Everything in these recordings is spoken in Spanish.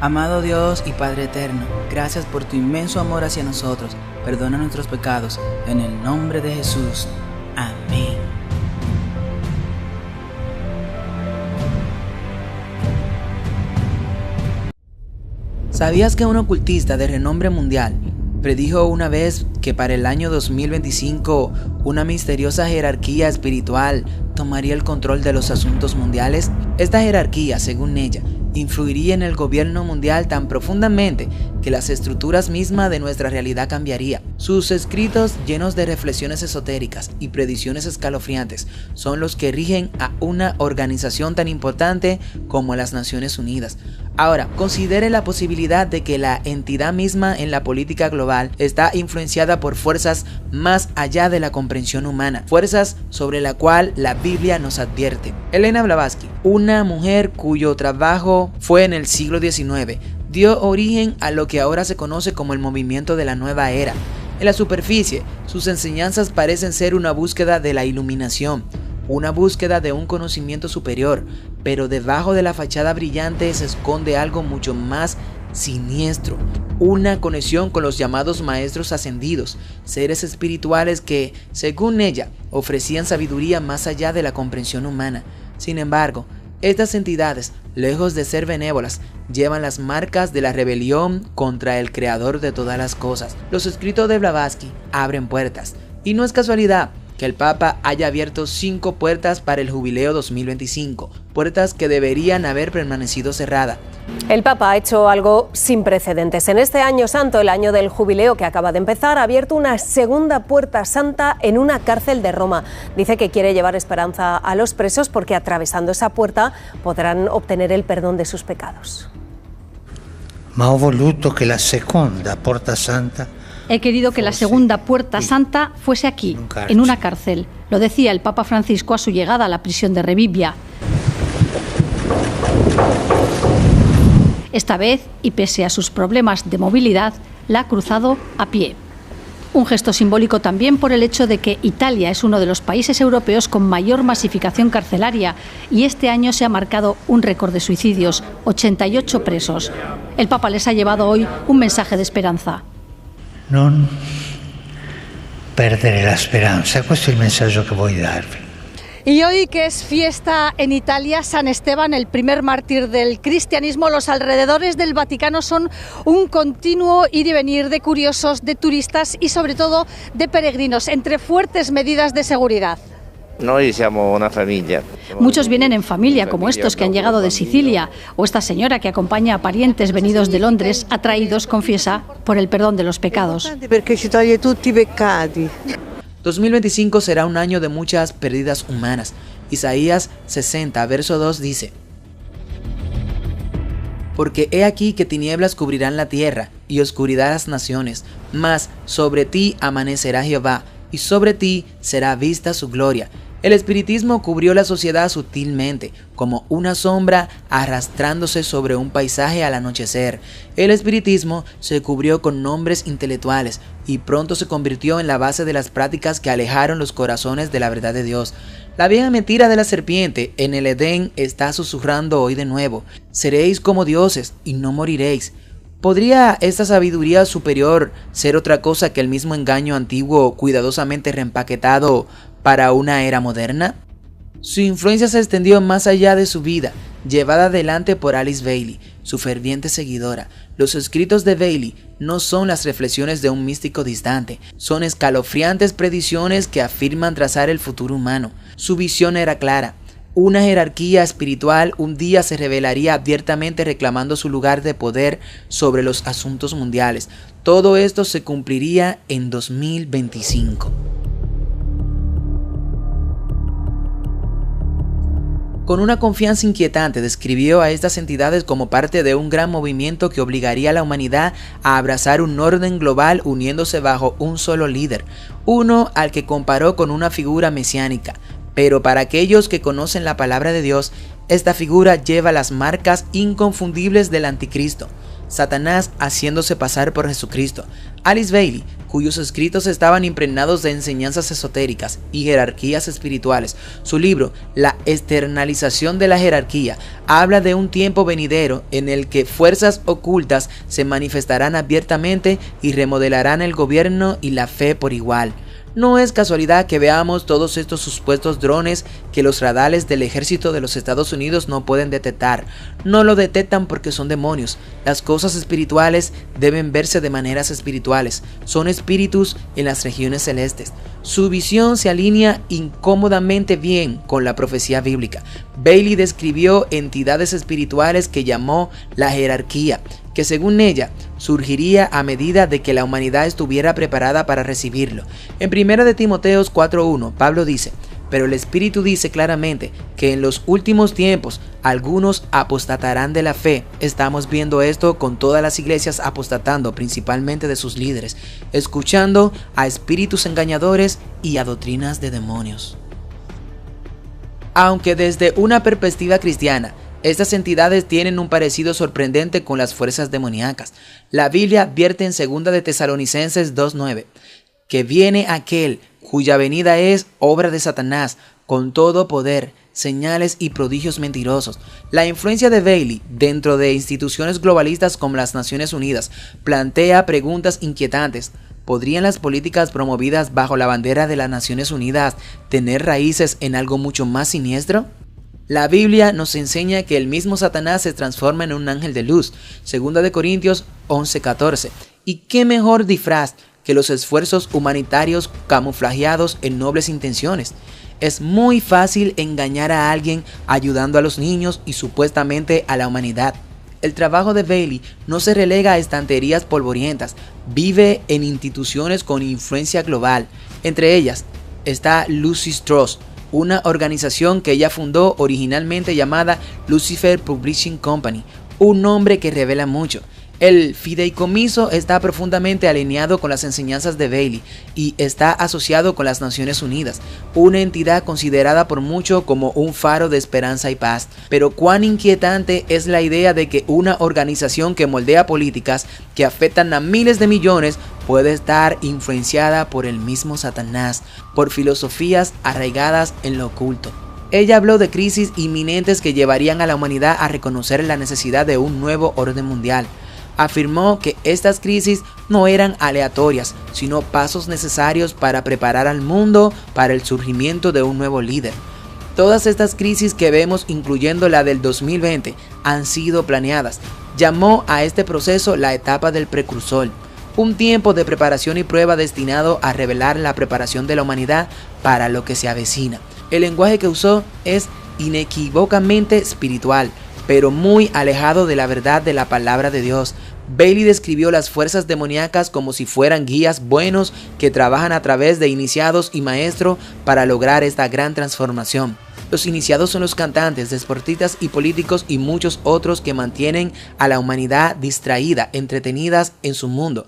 Amado Dios y Padre eterno, gracias por tu inmenso amor hacia nosotros. Perdona nuestros pecados, en el nombre de Jesús. Amén. ¿Sabías que un ocultista de renombre mundial predijo una vez que para el año 2025 una misteriosa jerarquía espiritual tomaría el control de los asuntos mundiales? Esta jerarquía, según ella, influiría en el gobierno mundial tan profundamente que las estructuras mismas de nuestra realidad cambiaría. Sus escritos, llenos de reflexiones esotéricas y predicciones escalofriantes, son los que rigen a una organización tan importante como las Naciones Unidas. Ahora, considere la posibilidad de que la entidad misma en la política global está influenciada por fuerzas más allá de la comprensión humana, fuerzas sobre la cual la Biblia nos advierte. Helena Blavatsky, una mujer cuyo trabajo fue en el siglo XIX, dio origen a lo que ahora se conoce como el movimiento de la nueva era. En la superficie, sus enseñanzas parecen ser una búsqueda de la iluminación, una búsqueda de un conocimiento superior, pero debajo de la fachada brillante se esconde algo mucho más siniestro, una conexión con los llamados maestros ascendidos, seres espirituales que, según ella, ofrecían sabiduría más allá de la comprensión humana. Sin embargo, estas entidades, lejos de ser benévolas, llevan las marcas de la rebelión contra el creador de todas las cosas. Los escritos de Blavatsky abren puertas, y no es casualidad que el Papa haya abierto 5 puertas para el jubileo 2025, puertas que deberían haber permanecido cerradas. El Papa ha hecho algo sin precedentes. En este año santo, el año del jubileo que acaba de empezar, ha abierto una segunda puerta santa en una cárcel de Roma. Dice que quiere llevar esperanza a los presos porque atravesando esa puerta podrán obtener el perdón de sus pecados. Ma ho voluto che la seconda porta santa. He querido que la segunda puerta santa fuese aquí, en una cárcel. Lo decía el Papa Francisco a su llegada a la prisión de Rebibbia. Esta vez, y pese a sus problemas de movilidad, la ha cruzado a pie. Un gesto simbólico también por el hecho de que Italia es uno de los países europeos con mayor masificación carcelaria y este año se ha marcado un récord de suicidios, 88 presos. El Papa les ha llevado hoy un mensaje de esperanza. Non perdere la speranza, questo è il messaggio che voglio darvi. Y hoy, que es fiesta en Italia, San Esteban, el primer mártir del cristianismo, los alrededores del Vaticano son un continuo ir y venir de curiosos, de turistas y sobre todo de peregrinos, entre fuertes medidas de seguridad. Muchos vienen en familia, como estos que han llegado de Sicilia, o esta señora que acompaña a parientes venidos de Londres, atraídos, confiesa, por el perdón de los pecados. 2025 será un año de muchas pérdidas humanas. Isaías 60, verso 2 dice: Porque he aquí que tinieblas cubrirán la tierra, y oscuridad las naciones, mas sobre ti amanecerá Jehová, y sobre ti será vista su gloria. El espiritismo cubrió la sociedad sutilmente, como una sombra arrastrándose sobre un paisaje al anochecer. El espiritismo se cubrió con nombres intelectuales y pronto se convirtió en la base de las prácticas que alejaron los corazones de la verdad de Dios. La vieja mentira de la serpiente en el Edén está susurrando hoy de nuevo: seréis como dioses y no moriréis. ¿Podría esta sabiduría superior ser otra cosa que el mismo engaño antiguo cuidadosamente reempaquetado para una era moderna? Su influencia se extendió más allá de su vida, llevada adelante por Alice Bailey, su ferviente seguidora. Los escritos de Bailey no son las reflexiones de un místico distante, son escalofriantes predicciones que afirman trazar el futuro humano. Su visión era clara. Una jerarquía espiritual un día se revelaría abiertamente reclamando su lugar de poder sobre los asuntos mundiales. Todo esto se cumpliría en 2025. Con una confianza inquietante describió a estas entidades como parte de un gran movimiento que obligaría a la humanidad a abrazar un orden global uniéndose bajo un solo líder, uno al que comparó con una figura mesiánica. Pero para aquellos que conocen la palabra de Dios, esta figura lleva las marcas inconfundibles del anticristo, Satanás haciéndose pasar por Jesucristo. Alice Bailey cuyos escritos estaban impregnados de enseñanzas esotéricas y jerarquías espirituales. Su libro, La externalización de la jerarquía, habla de un tiempo venidero en el que fuerzas ocultas se manifestarán abiertamente y remodelarán el gobierno y la fe por igual. No es casualidad que veamos todos estos supuestos drones que los radares del ejército de los Estados Unidos no pueden detectar. No lo detectan porque son demonios. Las cosas espirituales deben verse de maneras espirituales. Son espíritus en las regiones celestes. Su visión se alinea incómodamente bien con la profecía bíblica. Bailey describió entidades espirituales que llamó la jerarquía, que según ella surgiría a medida de que la humanidad estuviera preparada para recibirlo. En 1 de Timoteo 4:1, Pablo dice: pero el Espíritu dice claramente que en los últimos tiempos algunos apostatarán de la fe. Estamos viendo esto con todas las iglesias apostatando, principalmente de sus líderes, escuchando a espíritus engañadores y a doctrinas de demonios. Aunque desde una perspectiva cristiana, estas entidades tienen un parecido sorprendente con las fuerzas demoníacas. La Biblia advierte en 2 de Tesalonicenses 2:9 que viene aquel cuya venida es obra de Satanás, con todo poder, señales y prodigios mentirosos. La influencia de Bailey dentro de instituciones globalistas como las Naciones Unidas plantea preguntas inquietantes. ¿Podrían las políticas promovidas bajo la bandera de las Naciones Unidas tener raíces en algo mucho más siniestro? La Biblia nos enseña que el mismo Satanás se transforma en un ángel de luz, 2 de Corintios 11:14. ¿Y qué mejor disfraz que los esfuerzos humanitarios camuflajeados en nobles intenciones? Es muy fácil engañar a alguien ayudando a los niños y supuestamente a la humanidad. El trabajo de Bailey no se relega a estanterías polvorientas, vive en instituciones con influencia global. Entre ellas está Lucy Strauss, una organización que ella fundó originalmente llamada Lucifer Publishing Company, un nombre que revela mucho. El fideicomiso está profundamente alineado con las enseñanzas de Bailey y está asociado con las Naciones Unidas, una entidad considerada por muchos como un faro de esperanza y paz. Pero cuán inquietante es la idea de que una organización que moldea políticas que afectan a miles de millones puede estar influenciada por el mismo Satanás, por filosofías arraigadas en lo oculto. Ella habló de crisis inminentes que llevarían a la humanidad a reconocer la necesidad de un nuevo orden mundial. Afirmó que estas crisis no eran aleatorias, sino pasos necesarios para preparar al mundo para el surgimiento de un nuevo líder. Todas estas crisis que vemos, incluyendo la del 2020, han sido planeadas. Llamó a este proceso la etapa del precursor, un tiempo de preparación y prueba destinado a revelar la preparación de la humanidad para lo que se avecina. El lenguaje que usó es inequívocamente espiritual, pero muy alejado de la verdad de la palabra de Dios. Bailey describió las fuerzas demoníacas como si fueran guías buenos que trabajan a través de iniciados y maestros para lograr esta gran transformación. Los iniciados son los cantantes, deportistas y políticos y muchos otros que mantienen a la humanidad distraída, entretenidas en su mundo.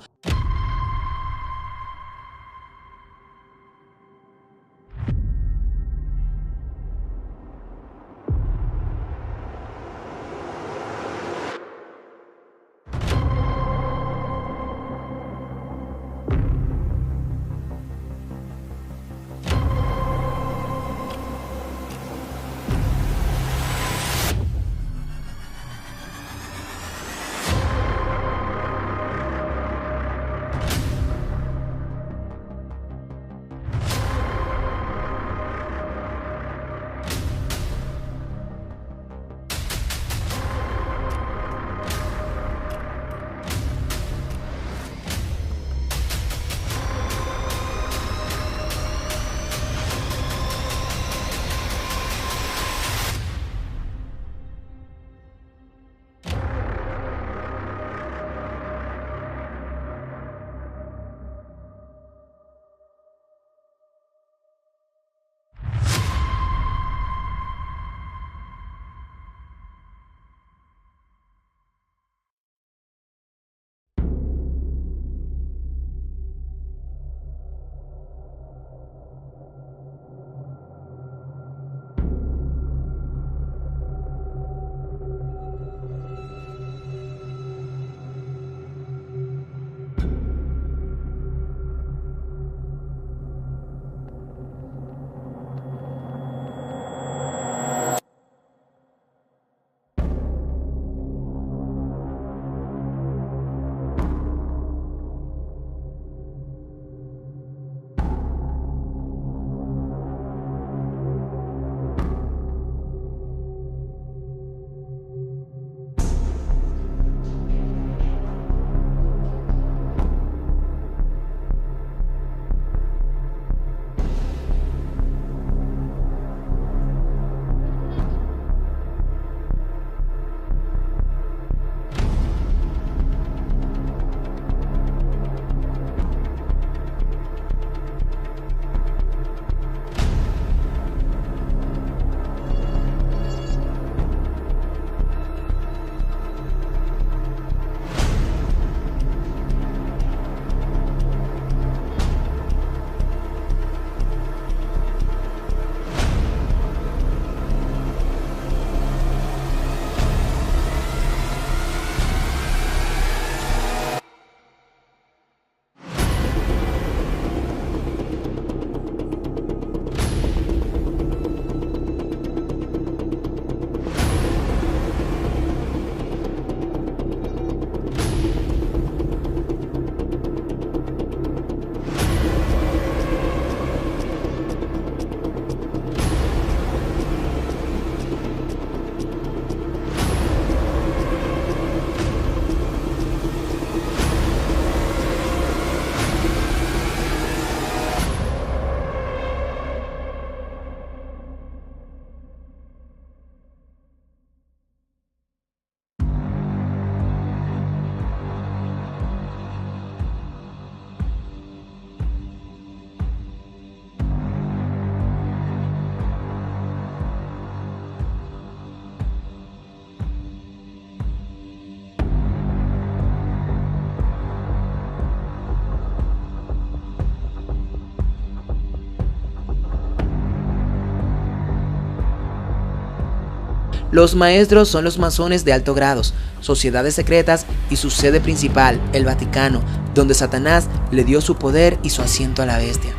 Los maestros son los masones de alto grado, sociedades secretas y su sede principal, el Vaticano, donde Satanás le dio su poder y su asiento a la bestia.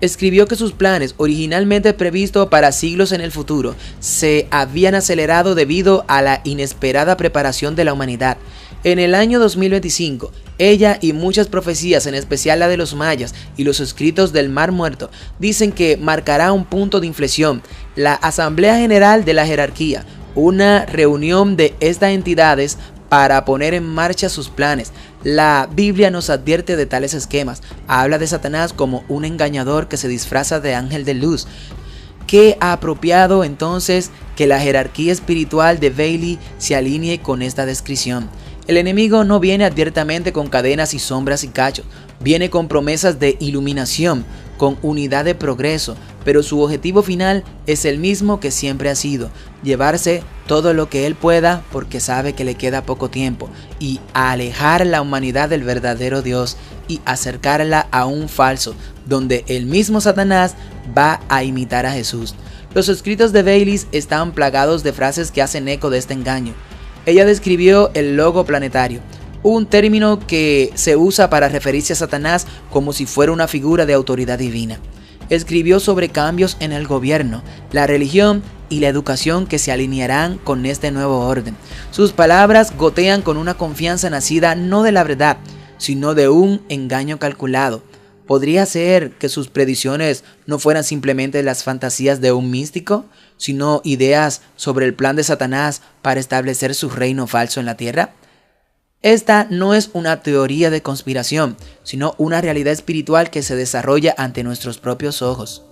Escribió que sus planes, originalmente previstos para siglos en el futuro, se habían acelerado debido a la inesperada preparación de la humanidad. En el año 2025, ella y muchas profecías, en especial la de los mayas y los escritos del Mar Muerto, dicen que marcará un punto de inflexión, la Asamblea General de la Jerarquía, una reunión de estas entidades para poner en marcha sus planes. La Biblia nos advierte de tales esquemas. Habla de Satanás como un engañador que se disfraza de ángel de luz. Qué apropiado entonces que la jerarquía espiritual de Bailey se alinee con esta descripción. El enemigo no viene abiertamente con cadenas y sombras y cachos, viene con promesas de iluminación, con unidad de progreso, pero su objetivo final es el mismo que siempre ha sido: llevarse todo lo que él pueda porque sabe que le queda poco tiempo, y alejar la humanidad del verdadero Dios y acercarla a un falso, donde el mismo Satanás va a imitar a Jesús. Los escritos de Bailey están plagados de frases que hacen eco de este engaño. Ella describió el logo planetario, un término que se usa para referirse a Satanás como si fuera una figura de autoridad divina. Escribió sobre cambios en el gobierno, la religión y la educación que se alinearán con este nuevo orden. Sus palabras gotean con una confianza nacida no de la verdad, sino de un engaño calculado. ¿Podría ser que sus predicciones no fueran simplemente las fantasías de un místico, sino ideas sobre el plan de Satanás para establecer su reino falso en la tierra? Esta no es una teoría de conspiración, sino una realidad espiritual que se desarrolla ante nuestros propios ojos.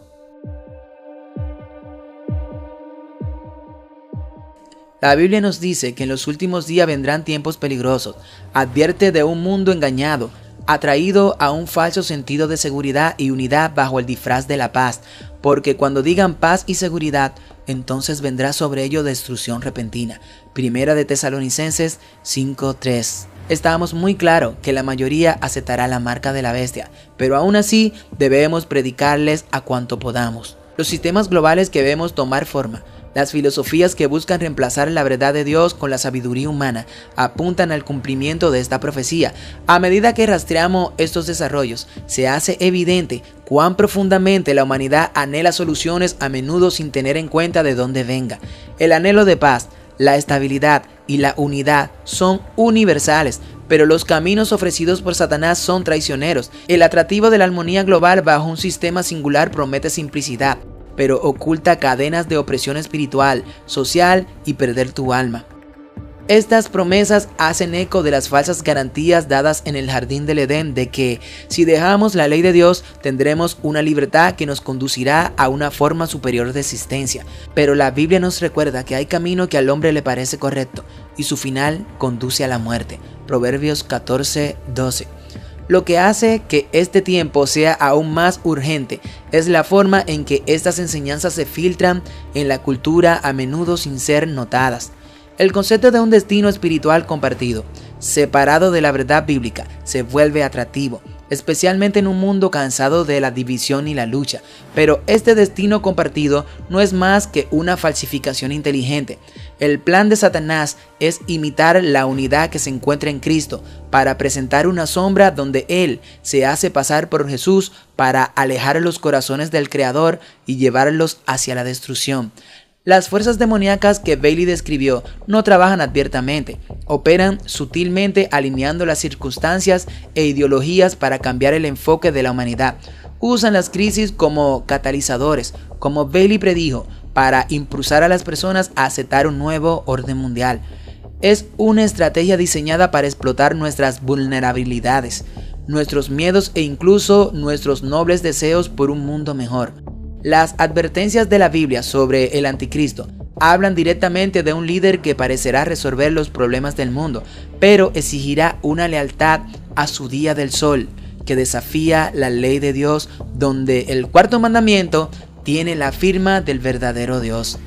La Biblia nos dice que en los últimos días vendrán tiempos peligrosos. Advierte de un mundo engañado, atraído a un falso sentido de seguridad y unidad bajo el disfraz de la paz, porque cuando digan paz y seguridad, entonces vendrá sobre ello destrucción repentina. Primera de Tesalonicenses 5:3. Estábamos muy claros que la mayoría aceptará la marca de la bestia, pero aún así debemos predicarles a cuanto podamos. Los sistemas globales que vemos tomar forma, las filosofías que buscan reemplazar la verdad de Dios con la sabiduría humana, apuntan al cumplimiento de esta profecía. A medida que rastreamos estos desarrollos, se hace evidente cuán profundamente la humanidad anhela soluciones, a menudo sin tener en cuenta de dónde venga. El anhelo de paz, la estabilidad y la unidad son universales, pero los caminos ofrecidos por Satanás son traicioneros. El atractivo de la armonía global bajo un sistema singular promete simplicidad, pero oculta cadenas de opresión espiritual, social y perder tu alma. Estas promesas hacen eco de las falsas garantías dadas en el jardín del Edén de que, si dejamos la ley de Dios, tendremos una libertad que nos conducirá a una forma superior de existencia. Pero la Biblia nos recuerda que hay camino que al hombre le parece correcto y su final conduce a la muerte. Proverbios 14:12. Lo que hace que este tiempo sea aún más urgente es la forma en que estas enseñanzas se filtran en la cultura, a menudo sin ser notadas. El concepto de un destino espiritual compartido, separado de la verdad bíblica, se vuelve atractivo, especialmente en un mundo cansado de la división y la lucha. Pero este destino compartido no es más que una falsificación inteligente. El plan de Satanás es imitar la unidad que se encuentra en Cristo para presentar una sombra donde Él se hace pasar por Jesús para alejar los corazones del Creador y llevarlos hacia la destrucción. Las fuerzas demoníacas que Bailey describió no trabajan abiertamente, operan sutilmente alineando las circunstancias e ideologías para cambiar el enfoque de la humanidad. Usan las crisis como catalizadores, como Bailey predijo, para impulsar a las personas a aceptar un nuevo orden mundial. Es una estrategia diseñada para explotar nuestras vulnerabilidades, nuestros miedos e incluso nuestros nobles deseos por un mundo mejor. Las advertencias de la Biblia sobre el anticristo hablan directamente de un líder que parecerá resolver los problemas del mundo, pero exigirá una lealtad a su día del sol, que desafía la ley de Dios, donde el cuarto mandamiento tiene la firma del verdadero Dios.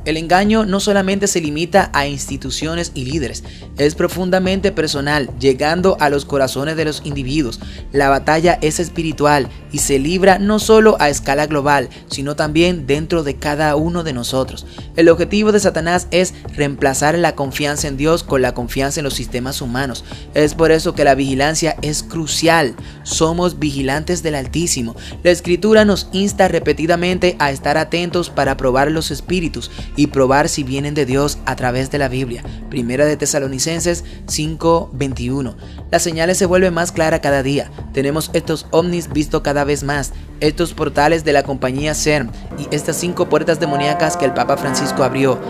El engaño no solamente se limita a instituciones y líderes, es profundamente personal, llegando a los corazones de los individuos. La batalla es espiritual y se libra no solo a escala global, sino también dentro de cada uno de nosotros. El objetivo de Satanás es reemplazar la confianza en Dios con la confianza en los sistemas humanos. Es por eso que la vigilancia es crucial. Somos vigilantes del Altísimo. La Escritura nos insta repetidamente a estar atentos para probar los espíritus y probar si vienen de Dios a través de la Biblia. Primera de Tesalonicenses 5:21. Las señales se vuelven más claras cada día. Tenemos estos ovnis vistos cada vez más, estos portales de la compañía CERN y estas 5 puertas demoníacas que el Papa Francisco abrió.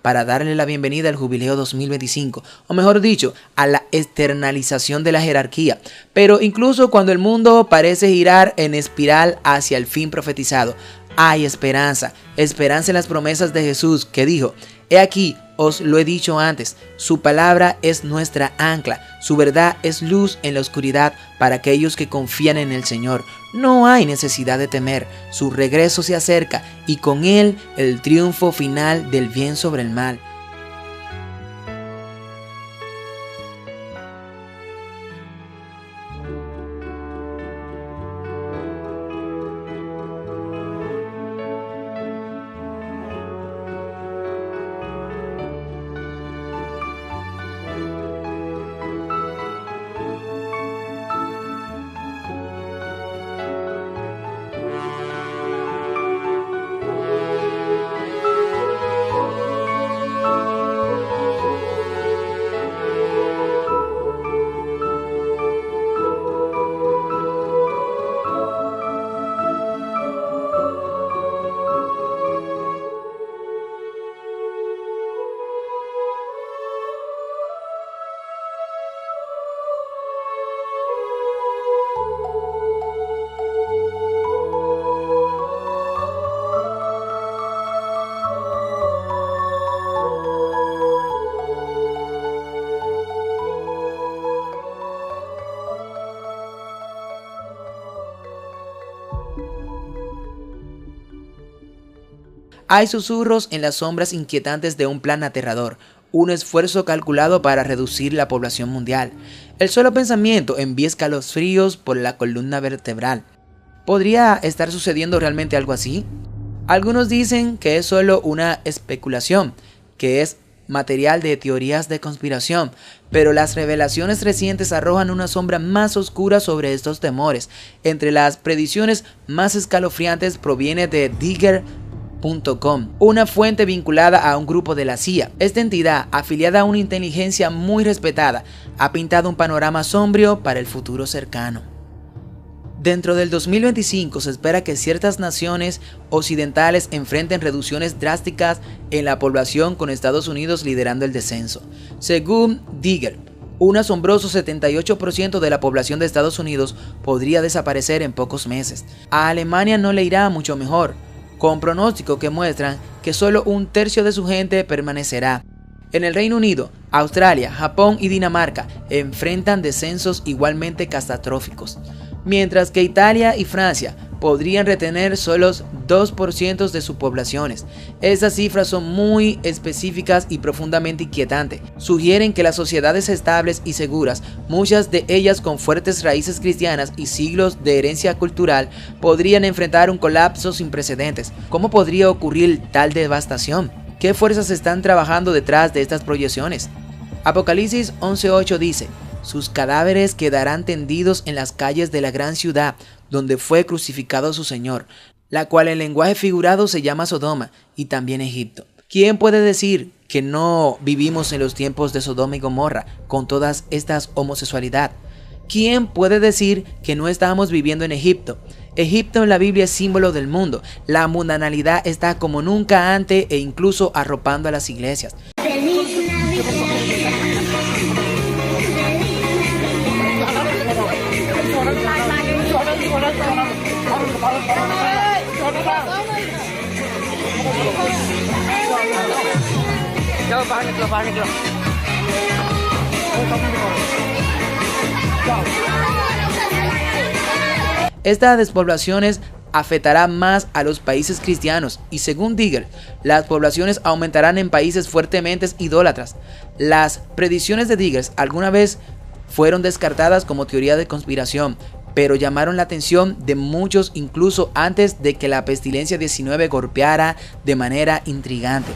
Para darle la bienvenida al Jubileo 2025, o mejor dicho, a la externalización de la jerarquía. Pero incluso cuando el mundo parece girar en espiral hacia el fin profetizado, hay esperanza, esperanza en las promesas de Jesús, que dijo: he aquí, os lo he dicho antes, su palabra es nuestra ancla, su verdad es luz en la oscuridad para aquellos que confían en el Señor. No hay necesidad de temer, su regreso se acerca y con él el triunfo final del bien sobre el mal. Hay susurros en las sombras inquietantes de un plan aterrador, un esfuerzo calculado para reducir la población mundial. El solo pensamiento envía escalofríos por la columna vertebral. ¿Podría estar sucediendo realmente algo así? Algunos dicen que es solo una especulación, que es material de teorías de conspiración, pero las revelaciones recientes arrojan una sombra más oscura sobre estos temores. Entre las predicciones más escalofriantes proviene de Digger.com, una fuente vinculada a un grupo de la CIA. Esta entidad, afiliada a una inteligencia muy respetada, ha pintado un panorama sombrío para el futuro cercano. Dentro del 2025 se espera que ciertas naciones occidentales enfrenten reducciones drásticas en la población, con Estados Unidos liderando el descenso. Según Digger, un asombroso 78% de la población de Estados Unidos podría desaparecer en pocos meses. A Alemania no le irá mucho mejor, con pronósticos que muestran que solo un tercio de su gente permanecerá. En el Reino Unido, Australia, Japón y Dinamarca enfrentan descensos igualmente catastróficos, mientras que Italia y Francia podrían retener solo 2% de sus poblaciones. Estas cifras son muy específicas y profundamente inquietantes. Sugieren que las sociedades estables y seguras, muchas de ellas con fuertes raíces cristianas y siglos de herencia cultural, podrían enfrentar un colapso sin precedentes. ¿Cómo podría ocurrir tal devastación? ¿Qué fuerzas están trabajando detrás de estas proyecciones? Apocalipsis 11:8 dice: sus cadáveres quedarán tendidos en las calles de la gran ciudad donde fue crucificado su Señor, la cual en lenguaje figurado se llama Sodoma y también Egipto. ¿Quién puede decir que no vivimos en los tiempos de Sodoma y Gomorra con todas estas homosexualidad? ¿Quién puede decir que no estamos viviendo en Egipto? Egipto en la Biblia es símbolo del mundo. La mundanalidad está como nunca antes e incluso arropando a las iglesias. Estas despoblaciones afectará más a los países cristianos y según Digger, las poblaciones aumentarán en países fuertemente idólatras. Las predicciones de Digger alguna vez fueron descartadas como teoría de conspiración, pero llamaron la atención de muchos incluso antes de que la pestilencia 19 golpeara de manera intrigante.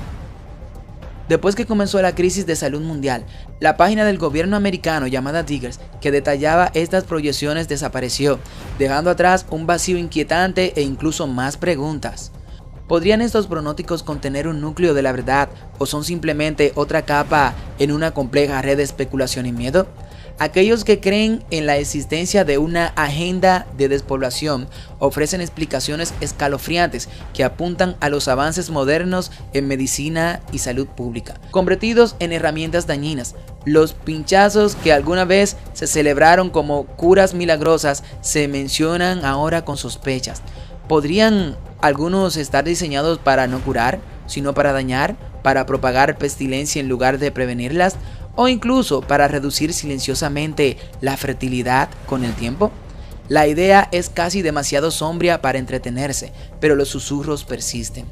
Después que comenzó la crisis de salud mundial, la página del gobierno americano llamada Diggers, que detallaba estas proyecciones, desapareció, dejando atrás un vacío inquietante e incluso más preguntas. ¿Podrían estos pronósticos contener un núcleo de la verdad o son simplemente otra capa en una compleja red de especulación y miedo? Aquellos que creen en la existencia de una agenda de despoblación ofrecen explicaciones escalofriantes que apuntan a los avances modernos en medicina y salud pública, convertidos en herramientas dañinas. Los pinchazos que alguna vez se celebraron como curas milagrosas se mencionan ahora con sospechas. ¿Podrían algunos estar diseñados para no curar, sino para dañar, para propagar pestilencia en lugar de prevenirlas? ¿O incluso para reducir silenciosamente la fertilidad con el tiempo? La idea es casi demasiado sombría para entretenerse, pero los susurros persisten.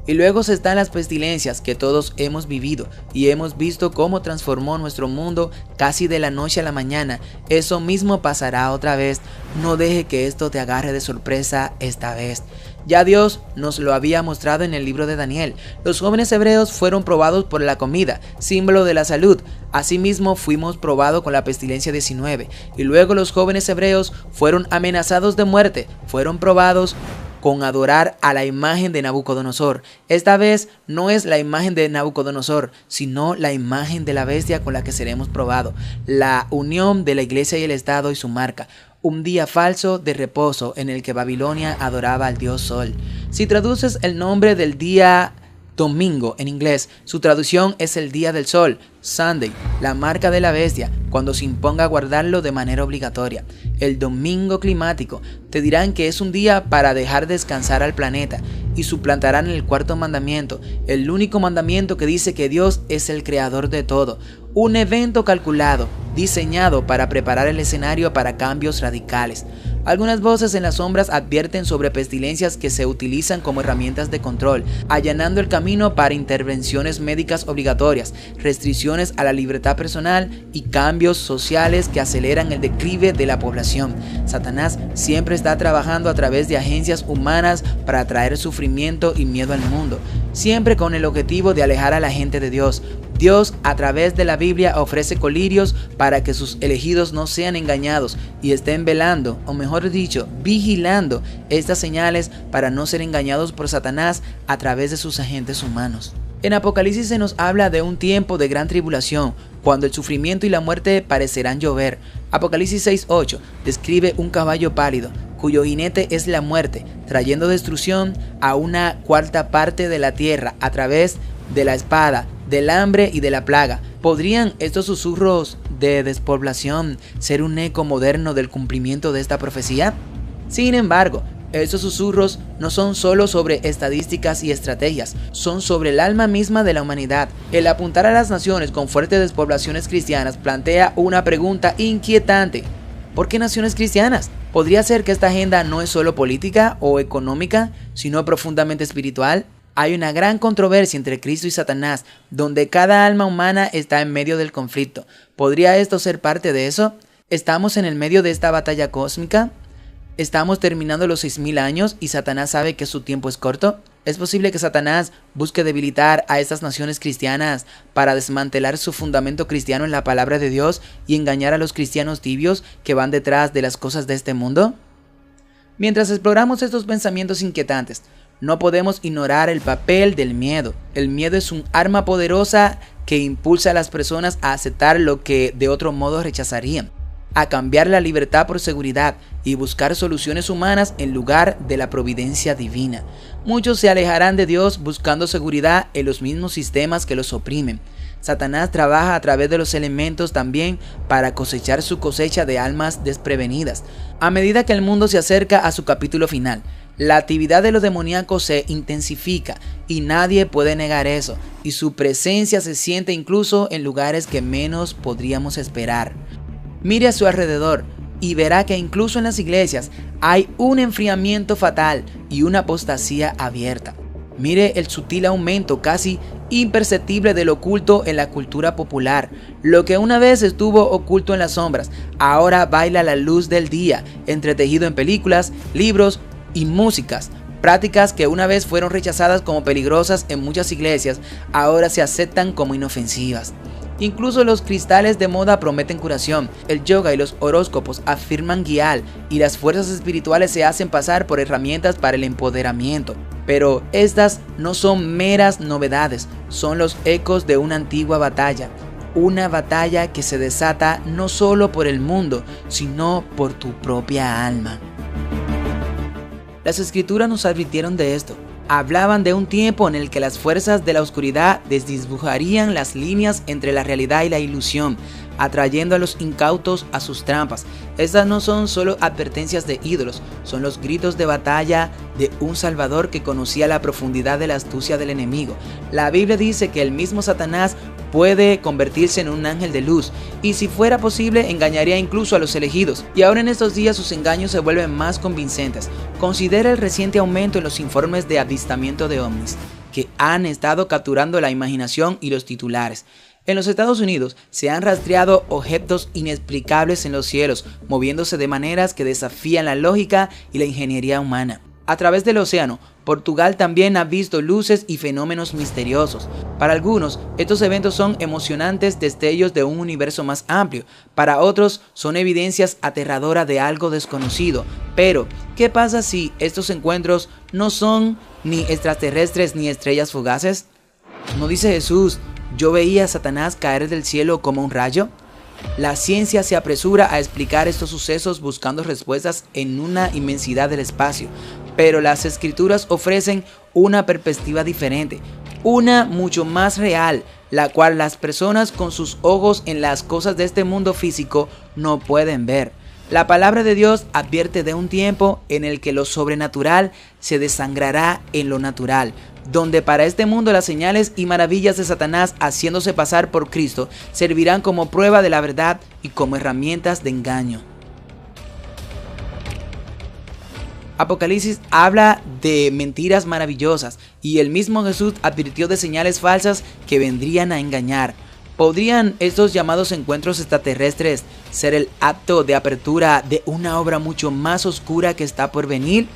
Y luego están las pestilencias que todos hemos vivido y hemos visto cómo transformó nuestro mundo casi de la noche a la mañana. Eso mismo pasará otra vez. No deje que esto te agarre de sorpresa esta vez. Ya Dios nos lo había mostrado en el libro de Daniel. Los jóvenes hebreos fueron probados por la comida, símbolo de la salud. Asimismo fuimos probados con la pestilencia 19. Y luego los jóvenes hebreos fueron amenazados de muerte, fueron probados con adorar a la imagen de Nabucodonosor. Esta vez no es la imagen de Nabucodonosor, sino la imagen de la bestia con la que seremos probados. La unión de la iglesia y el Estado y su marca. Un día falso de reposo en el que Babilonia adoraba al dios Sol. Si traduces el nombre del día domingo en inglés, su traducción es el día del sol, Sunday, la marca de la bestia, cuando se imponga guardarlo de manera obligatoria. El domingo climático, te dirán que es un día para dejar descansar al planeta y suplantarán el cuarto mandamiento, el único mandamiento que dice que Dios es el creador de todo. Un evento calculado, diseñado para preparar el escenario para cambios radicales. Algunas voces en las sombras advierten sobre pestilencias que se utilizan como herramientas de control, allanando el camino para intervenciones médicas obligatorias, restricciones a la libertad personal y cambios sociales que aceleran el declive de la población. Satanás siempre está trabajando a través de agencias humanas para traer sufrimiento y miedo al mundo, siempre con el objetivo de alejar a la gente de Dios. Dios, a través de la Biblia, ofrece colirios para que sus elegidos no sean engañados y estén velando, o mejor dicho, vigilando estas señales para no ser engañados por Satanás a través de sus agentes humanos. En Apocalipsis se nos habla de un tiempo de gran tribulación, cuando el sufrimiento y la muerte parecerán llover. Apocalipsis 6:8 describe un caballo pálido, cuyo jinete es la muerte, trayendo destrucción a una cuarta parte de la tierra a través de la espada, del hambre y de la plaga. ¿Podrían estos susurros de despoblación ser un eco moderno del cumplimiento de esta profecía? Sin embargo, estos susurros no son solo sobre estadísticas y estrategias, son sobre el alma misma de la humanidad. El apuntar a las naciones con fuertes despoblaciones cristianas plantea una pregunta inquietante. ¿Por qué naciones cristianas? ¿Podría ser que esta agenda no es solo política o económica, sino profundamente espiritual? Hay una gran controversia entre Cristo y Satanás, donde cada alma humana está en medio del conflicto. ¿Podría esto ser parte de eso? ¿Estamos en el medio de esta batalla cósmica? ¿Estamos terminando los 6000 años y Satanás sabe que su tiempo es corto? ¿Es posible que Satanás busque debilitar a estas naciones cristianas para desmantelar su fundamento cristiano en la palabra de Dios y engañar a los cristianos tibios que van detrás de las cosas de este mundo? Mientras exploramos estos pensamientos inquietantes, No podemos ignorar el papel del miedo. El miedo es un arma poderosa que impulsa a las personas a aceptar lo que de otro modo rechazarían, a cambiar la libertad por seguridad y buscar soluciones humanas en lugar de la providencia divina. Muchos se alejarán de Dios buscando seguridad en los mismos sistemas que los oprimen. Satanás trabaja a través de los elementos también para cosechar su cosecha de almas desprevenidas. A medida que el mundo se acerca a su capítulo final, la actividad de los demoníacos se intensifica y nadie puede negar eso, y su presencia se siente incluso en lugares que menos podríamos esperar. Mire a su alrededor y verá que incluso en las iglesias hay un enfriamiento fatal y una apostasía abierta. Mire el sutil aumento casi imperceptible del oculto en la cultura popular. Lo que una vez estuvo oculto en las sombras, ahora baila a la luz del día, entretejido en películas, libros y músicas. Prácticas que una vez fueron rechazadas como peligrosas en muchas iglesias, ahora se aceptan como inofensivas. Incluso los cristales de moda prometen curación, el yoga y los horóscopos afirman guiar y las fuerzas espirituales se hacen pasar por herramientas para el empoderamiento. Pero estas no son meras novedades, son los ecos de una antigua batalla. Una batalla que se desata no solo por el mundo, sino por tu propia alma. Las escrituras nos advirtieron de esto. Hablaban de un tiempo en el que las fuerzas de la oscuridad desdibujarían las líneas entre la realidad y la ilusión, atrayendo a los incautos a sus trampas. Estas no son solo advertencias de ídolos, son los gritos de batalla de un Salvador que conocía la profundidad de la astucia del enemigo. La Biblia dice que el mismo Satanás puede convertirse en un ángel de luz, y si fuera posible engañaría incluso a los elegidos, y ahora en estos días sus engaños se vuelven más convincentes. Considera el reciente aumento en los informes de avistamiento de ovnis, que han estado capturando la imaginación y los titulares. En los Estados Unidos se han rastreado objetos inexplicables en los cielos, moviéndose de maneras que desafían la lógica y la ingeniería humana. A través del océano, Portugal también ha visto luces y fenómenos misteriosos. Para algunos, estos eventos son emocionantes destellos de un universo más amplio. Para otros, son evidencias aterradoras de algo desconocido. Pero, ¿qué pasa si estos encuentros no son ni extraterrestres ni estrellas fugaces? ¿No dice Jesús: yo veía a Satanás caer del cielo como un rayo? La ciencia se apresura a explicar estos sucesos buscando respuestas en una inmensidad del espacio, pero las escrituras ofrecen una perspectiva diferente, una mucho más real, la cual las personas con sus ojos en las cosas de este mundo físico no pueden ver. La palabra de Dios advierte de un tiempo en el que lo sobrenatural se desangrará en lo natural, donde para este mundo las señales y maravillas de Satanás haciéndose pasar por Cristo servirán como prueba de la verdad y como herramientas de engaño. Apocalipsis habla de mentiras maravillosas y el mismo Jesús advirtió de señales falsas que vendrían a engañar. ¿Podrían estos llamados encuentros extraterrestres ser el acto de apertura de una obra mucho más oscura que está por venir?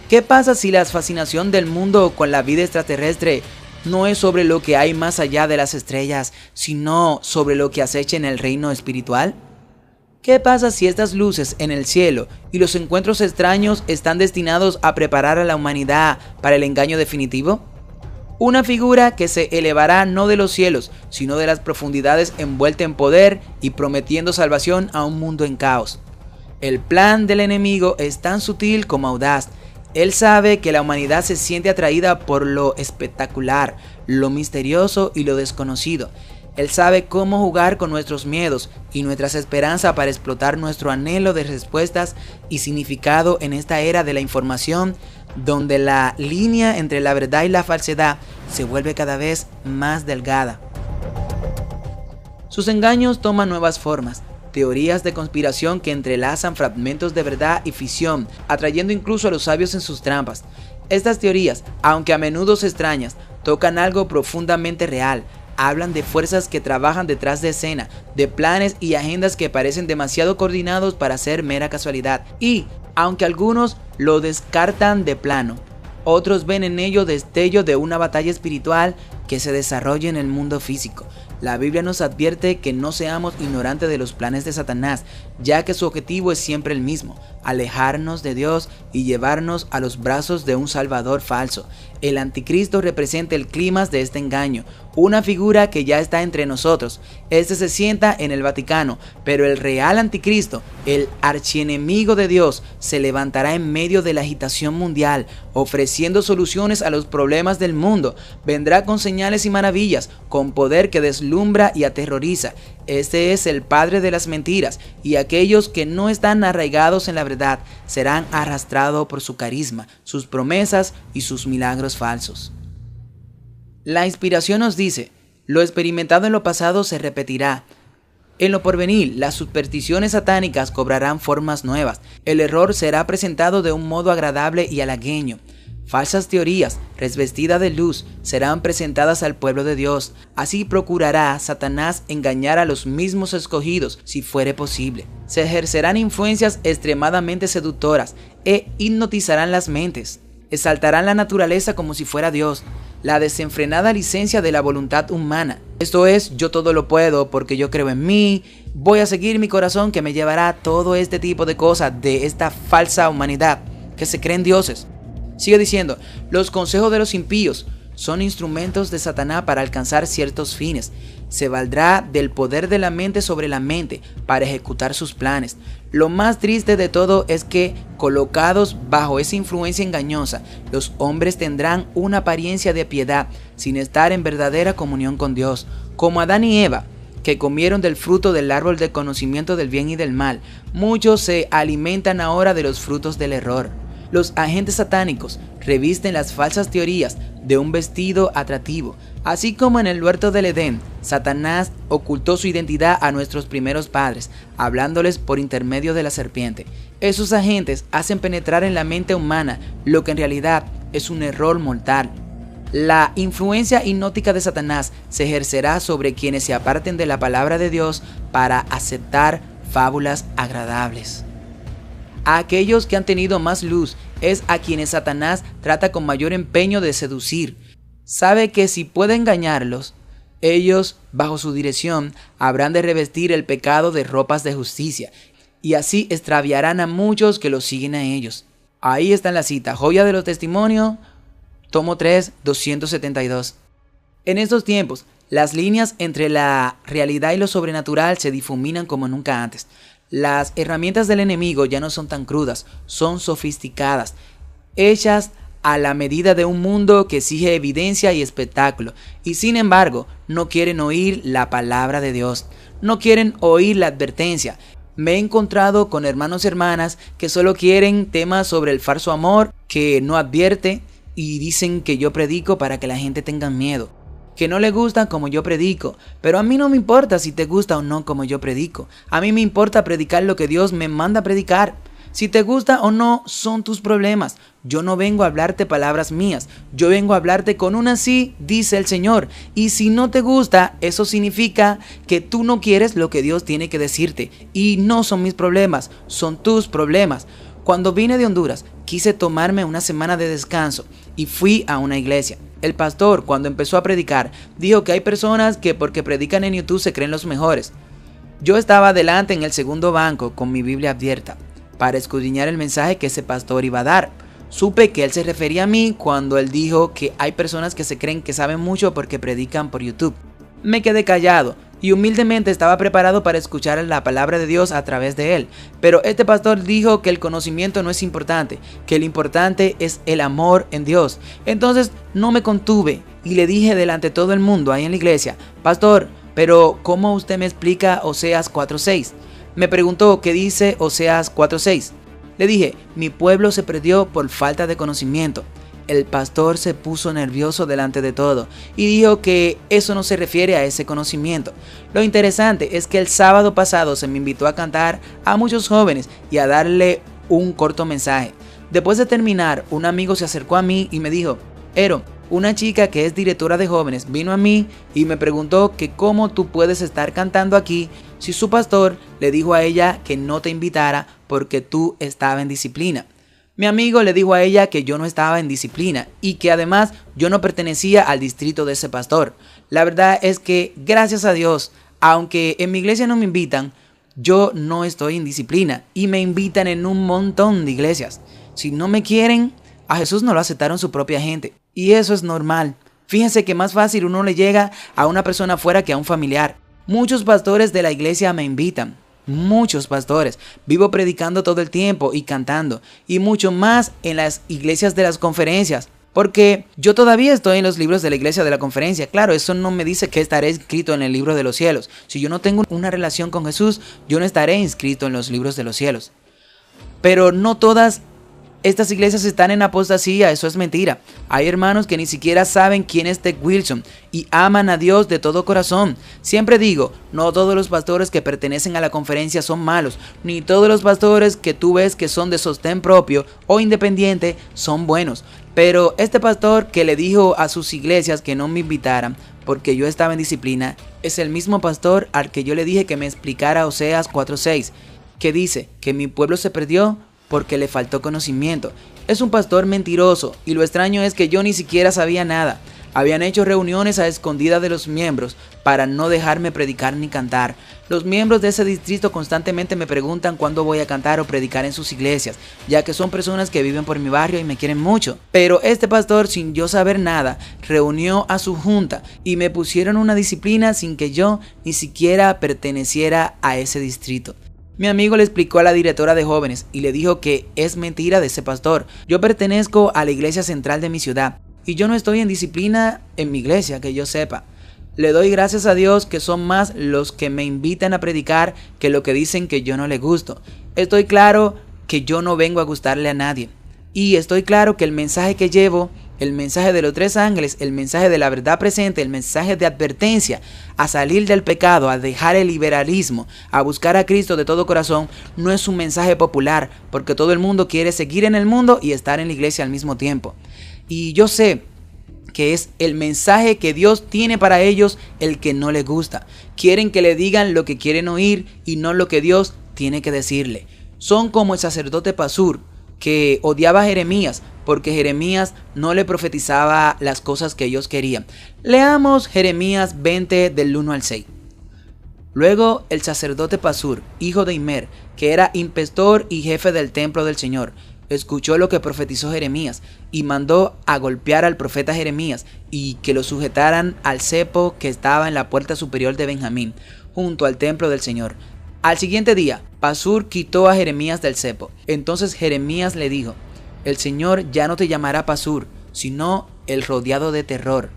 ¿Qué pasa si la fascinación del mundo con la vida extraterrestre no es sobre lo que hay más allá de las estrellas, sino sobre lo que acecha en el reino espiritual? ¿Qué pasa si estas luces en el cielo y los encuentros extraños están destinados a preparar a la humanidad para el engaño definitivo? Una figura que se elevará no de los cielos, sino de las profundidades, envuelta en poder y prometiendo salvación a un mundo en caos. El plan del enemigo es tan sutil como audaz. Él sabe que la humanidad se siente atraída por lo espectacular, lo misterioso y lo desconocido. Él sabe cómo jugar con nuestros miedos y nuestras esperanzas para explotar nuestro anhelo de respuestas y significado en esta era de la información, donde la línea entre la verdad y la falsedad se vuelve cada vez más delgada. Sus engaños toman nuevas formas, teorías de conspiración que entrelazan fragmentos de verdad y ficción, atrayendo incluso a los sabios en sus trampas. Estas teorías, aunque a menudo extrañas, tocan algo profundamente real. Hablan de fuerzas que trabajan detrás de escena, de planes y agendas que parecen demasiado coordinados para ser mera casualidad. Y, aunque algunos lo descartan de plano, otros ven en ello destello de una batalla espiritual que se desarrolla en el mundo físico. La Biblia nos advierte que no seamos ignorantes de los planes de Satanás, ya que su objetivo es siempre el mismo: alejarnos de Dios y llevarnos a los brazos de un Salvador falso. El anticristo representa el clímax de este engaño, una figura que ya está entre nosotros. Este se sienta en el Vaticano, pero el real anticristo, el archienemigo de Dios, se levantará en medio de la agitación mundial, ofreciendo soluciones a los problemas del mundo. Vendrá con señales y maravillas, con poder que deslumbra y aterroriza. Este es el padre de las mentiras, y aquellos que no están arraigados en la verdad serán arrastrados por su carisma, sus promesas y sus milagros falsos. La inspiración nos dice: lo experimentado en lo pasado se repetirá. En lo porvenir, las supersticiones satánicas cobrarán formas nuevas. El error será presentado de un modo agradable y halagüeño. Falsas teorías, revestidas de luz, serán presentadas al pueblo de Dios. Así procurará Satanás engañar a los mismos escogidos, si fuere posible. Se ejercerán influencias extremadamente seductoras e hipnotizarán las mentes. Exaltarán la naturaleza como si fuera Dios, la desenfrenada licencia de la voluntad humana. Esto es: yo todo lo puedo porque yo creo en mí, voy a seguir mi corazón que me llevará a todo este tipo de cosas de esta falsa humanidad que se creen dioses. Sigue diciendo: los consejos de los impíos son instrumentos de Satanás para alcanzar ciertos fines. Se valdrá del poder de la mente sobre la mente para ejecutar sus planes. Lo más triste de todo es que, colocados bajo esa influencia engañosa, los hombres tendrán una apariencia de piedad sin estar en verdadera comunión con Dios, como Adán y Eva, que comieron del fruto del árbol del conocimiento del bien y del mal. Muchos se alimentan ahora de los frutos del error. Los agentes satánicos revisten las falsas teorías de un vestido atractivo. Así como en el huerto del Edén, Satanás ocultó su identidad a nuestros primeros padres, hablándoles por intermedio de la serpiente. Esos agentes hacen penetrar en la mente humana lo que en realidad es un error mortal. La influencia hipnótica de Satanás se ejercerá sobre quienes se aparten de la palabra de Dios para aceptar fábulas agradables. A aquellos que han tenido más luz es a quienes Satanás trata con mayor empeño de seducir. Sabe que si puede engañarlos, ellos, bajo su dirección, habrán de revestir el pecado de ropas de justicia, y así extraviarán a muchos que los siguen a ellos. Ahí está la cita, Joya de los Testimonios, tomo 3, 272. En estos tiempos, las líneas entre la realidad y lo sobrenatural se difuminan como nunca antes. Las herramientas del enemigo ya no son tan crudas, son sofisticadas, hechas a la medida de un mundo que exige evidencia y espectáculo, y sin embargo no quieren oír la palabra de Dios, no quieren oír la advertencia. Me he encontrado con hermanos y hermanas que solo quieren temas sobre el falso amor, que no advierte, y dicen que yo predico para que la gente tenga miedo, que no le gusta como yo predico, pero a mí no me importa si te gusta o no como yo predico. A mí me importa predicar lo que Dios me manda a predicar. Si te gusta o no son tus problemas. Yo no vengo a hablarte palabras mías, yo vengo a hablarte con un así, dice el Señor. Y si no te gusta, eso significa que tú no quieres lo que Dios tiene que decirte. Y no son mis problemas, son tus problemas. Cuando vine de Honduras, quise tomarme una semana de descanso y fui a una iglesia. El pastor, cuando empezó a predicar, dijo que hay personas que porque predican en YouTube se creen los mejores. Yo estaba adelante en el segundo banco con mi Biblia abierta para escudriñar el mensaje que ese pastor iba a dar. Supe que él se refería a mí cuando él dijo que hay personas que se creen que saben mucho porque predican por YouTube. Me quedé callado y humildemente estaba preparado para escuchar la palabra de Dios a través de él. Pero este pastor dijo que el conocimiento no es importante, que lo importante es el amor en Dios. Entonces no me contuve y le dije delante de todo el mundo ahí en la iglesia: pastor, pero ¿cómo usted me explica Oseas 4:6? Me preguntó qué dice Oseas 4:6. Le dije: mi pueblo se perdió por falta de conocimiento. El pastor se puso nervioso delante de todo y dijo que eso no se refiere a ese conocimiento. Lo interesante es que el sábado pasado se me invitó a cantar a muchos jóvenes y a darle un corto mensaje. Después de terminar, un amigo se acercó a mí y me dijo: Ero, una chica que es directora de jóvenes vino a mí y me preguntó que cómo tú puedes estar cantando aquí si su pastor le dijo a ella que no te invitara porque tú estabas en disciplina. Mi amigo le dijo a ella que yo no estaba en disciplina y que además yo no pertenecía al distrito de ese pastor. La verdad es que, gracias a Dios, aunque en mi iglesia no me invitan, yo no estoy en disciplina y me invitan en un montón de iglesias. Si no me quieren, a Jesús no lo aceptaron su propia gente. Y eso es normal. Fíjense que más fácil uno le llega a una persona afuera que a un familiar. Muchos pastores de la iglesia me invitan. Muchos pastores. Vivo predicando todo el tiempo y cantando. Y mucho más en las iglesias de las conferencias. Porque yo todavía estoy en los libros de la iglesia de la conferencia. Claro, eso no me dice que estaré inscrito en el libro de los cielos. Si yo no tengo una relación con Jesús, yo no estaré inscrito en los libros de los cielos. Pero no todas estas iglesias están en apostasía, eso es mentira. Hay hermanos que ni siquiera saben quién es Ted Wilson y aman a Dios de todo corazón. Siempre digo, no todos los pastores que pertenecen a la conferencia son malos, ni todos los pastores que tú ves que son de sostén propio o independiente son buenos. Pero este pastor que le dijo a sus iglesias que no me invitaran porque yo estaba en disciplina, es el mismo pastor al que yo le dije que me explicara Oseas 4:6, que dice que mi pueblo se perdió porque le faltó conocimiento. Es un pastor mentiroso y lo extraño es que yo ni siquiera sabía nada. Habían hecho reuniones a escondidas de los miembros para no dejarme predicar ni cantar. Los miembros de ese distrito constantemente me preguntan cuándo voy a cantar o predicar en sus iglesias, ya que son personas que viven por mi barrio y me quieren mucho. Pero este pastor, sin yo saber nada, reunió a su junta y me pusieron una disciplina sin que yo ni siquiera perteneciera a ese distrito. Mi amigo le explicó a la directora de jóvenes y le dijo que es mentira de ese pastor. Yo pertenezco a la iglesia central de mi ciudad y yo no estoy en disciplina en mi iglesia, que yo sepa. Le doy gracias a Dios que son más los que me invitan a predicar que lo que dicen que yo no le gusto. Estoy claro que yo no vengo a gustarle a nadie. Y estoy claro que el mensaje que llevo, el mensaje de los 3 ángeles, el mensaje de la verdad presente, el mensaje de advertencia, a salir del pecado, a dejar el liberalismo, a buscar a Cristo de todo corazón, no es un mensaje popular, porque todo el mundo quiere seguir en el mundo y estar en la iglesia al mismo tiempo. Y yo sé que es el mensaje que Dios tiene para ellos el que no les gusta. Quieren que le digan lo que quieren oír y no lo que Dios tiene que decirle. Son como el sacerdote Pasur, que odiaba a Jeremías porque Jeremías no le profetizaba las cosas que ellos querían. Leamos Jeremías 20 del 1 al 6. Luego el sacerdote Pasur, hijo de Immer, que era inspector y jefe del templo del Señor, escuchó lo que profetizó Jeremías y mandó a golpear al profeta Jeremías y que lo sujetaran al cepo que estaba en la puerta superior de Benjamín, junto al templo del Señor. Al siguiente día, Pasur quitó a Jeremías del cepo. Entonces Jeremías le dijo: el Señor ya no te llamará Pasur, sino el rodeado de terror.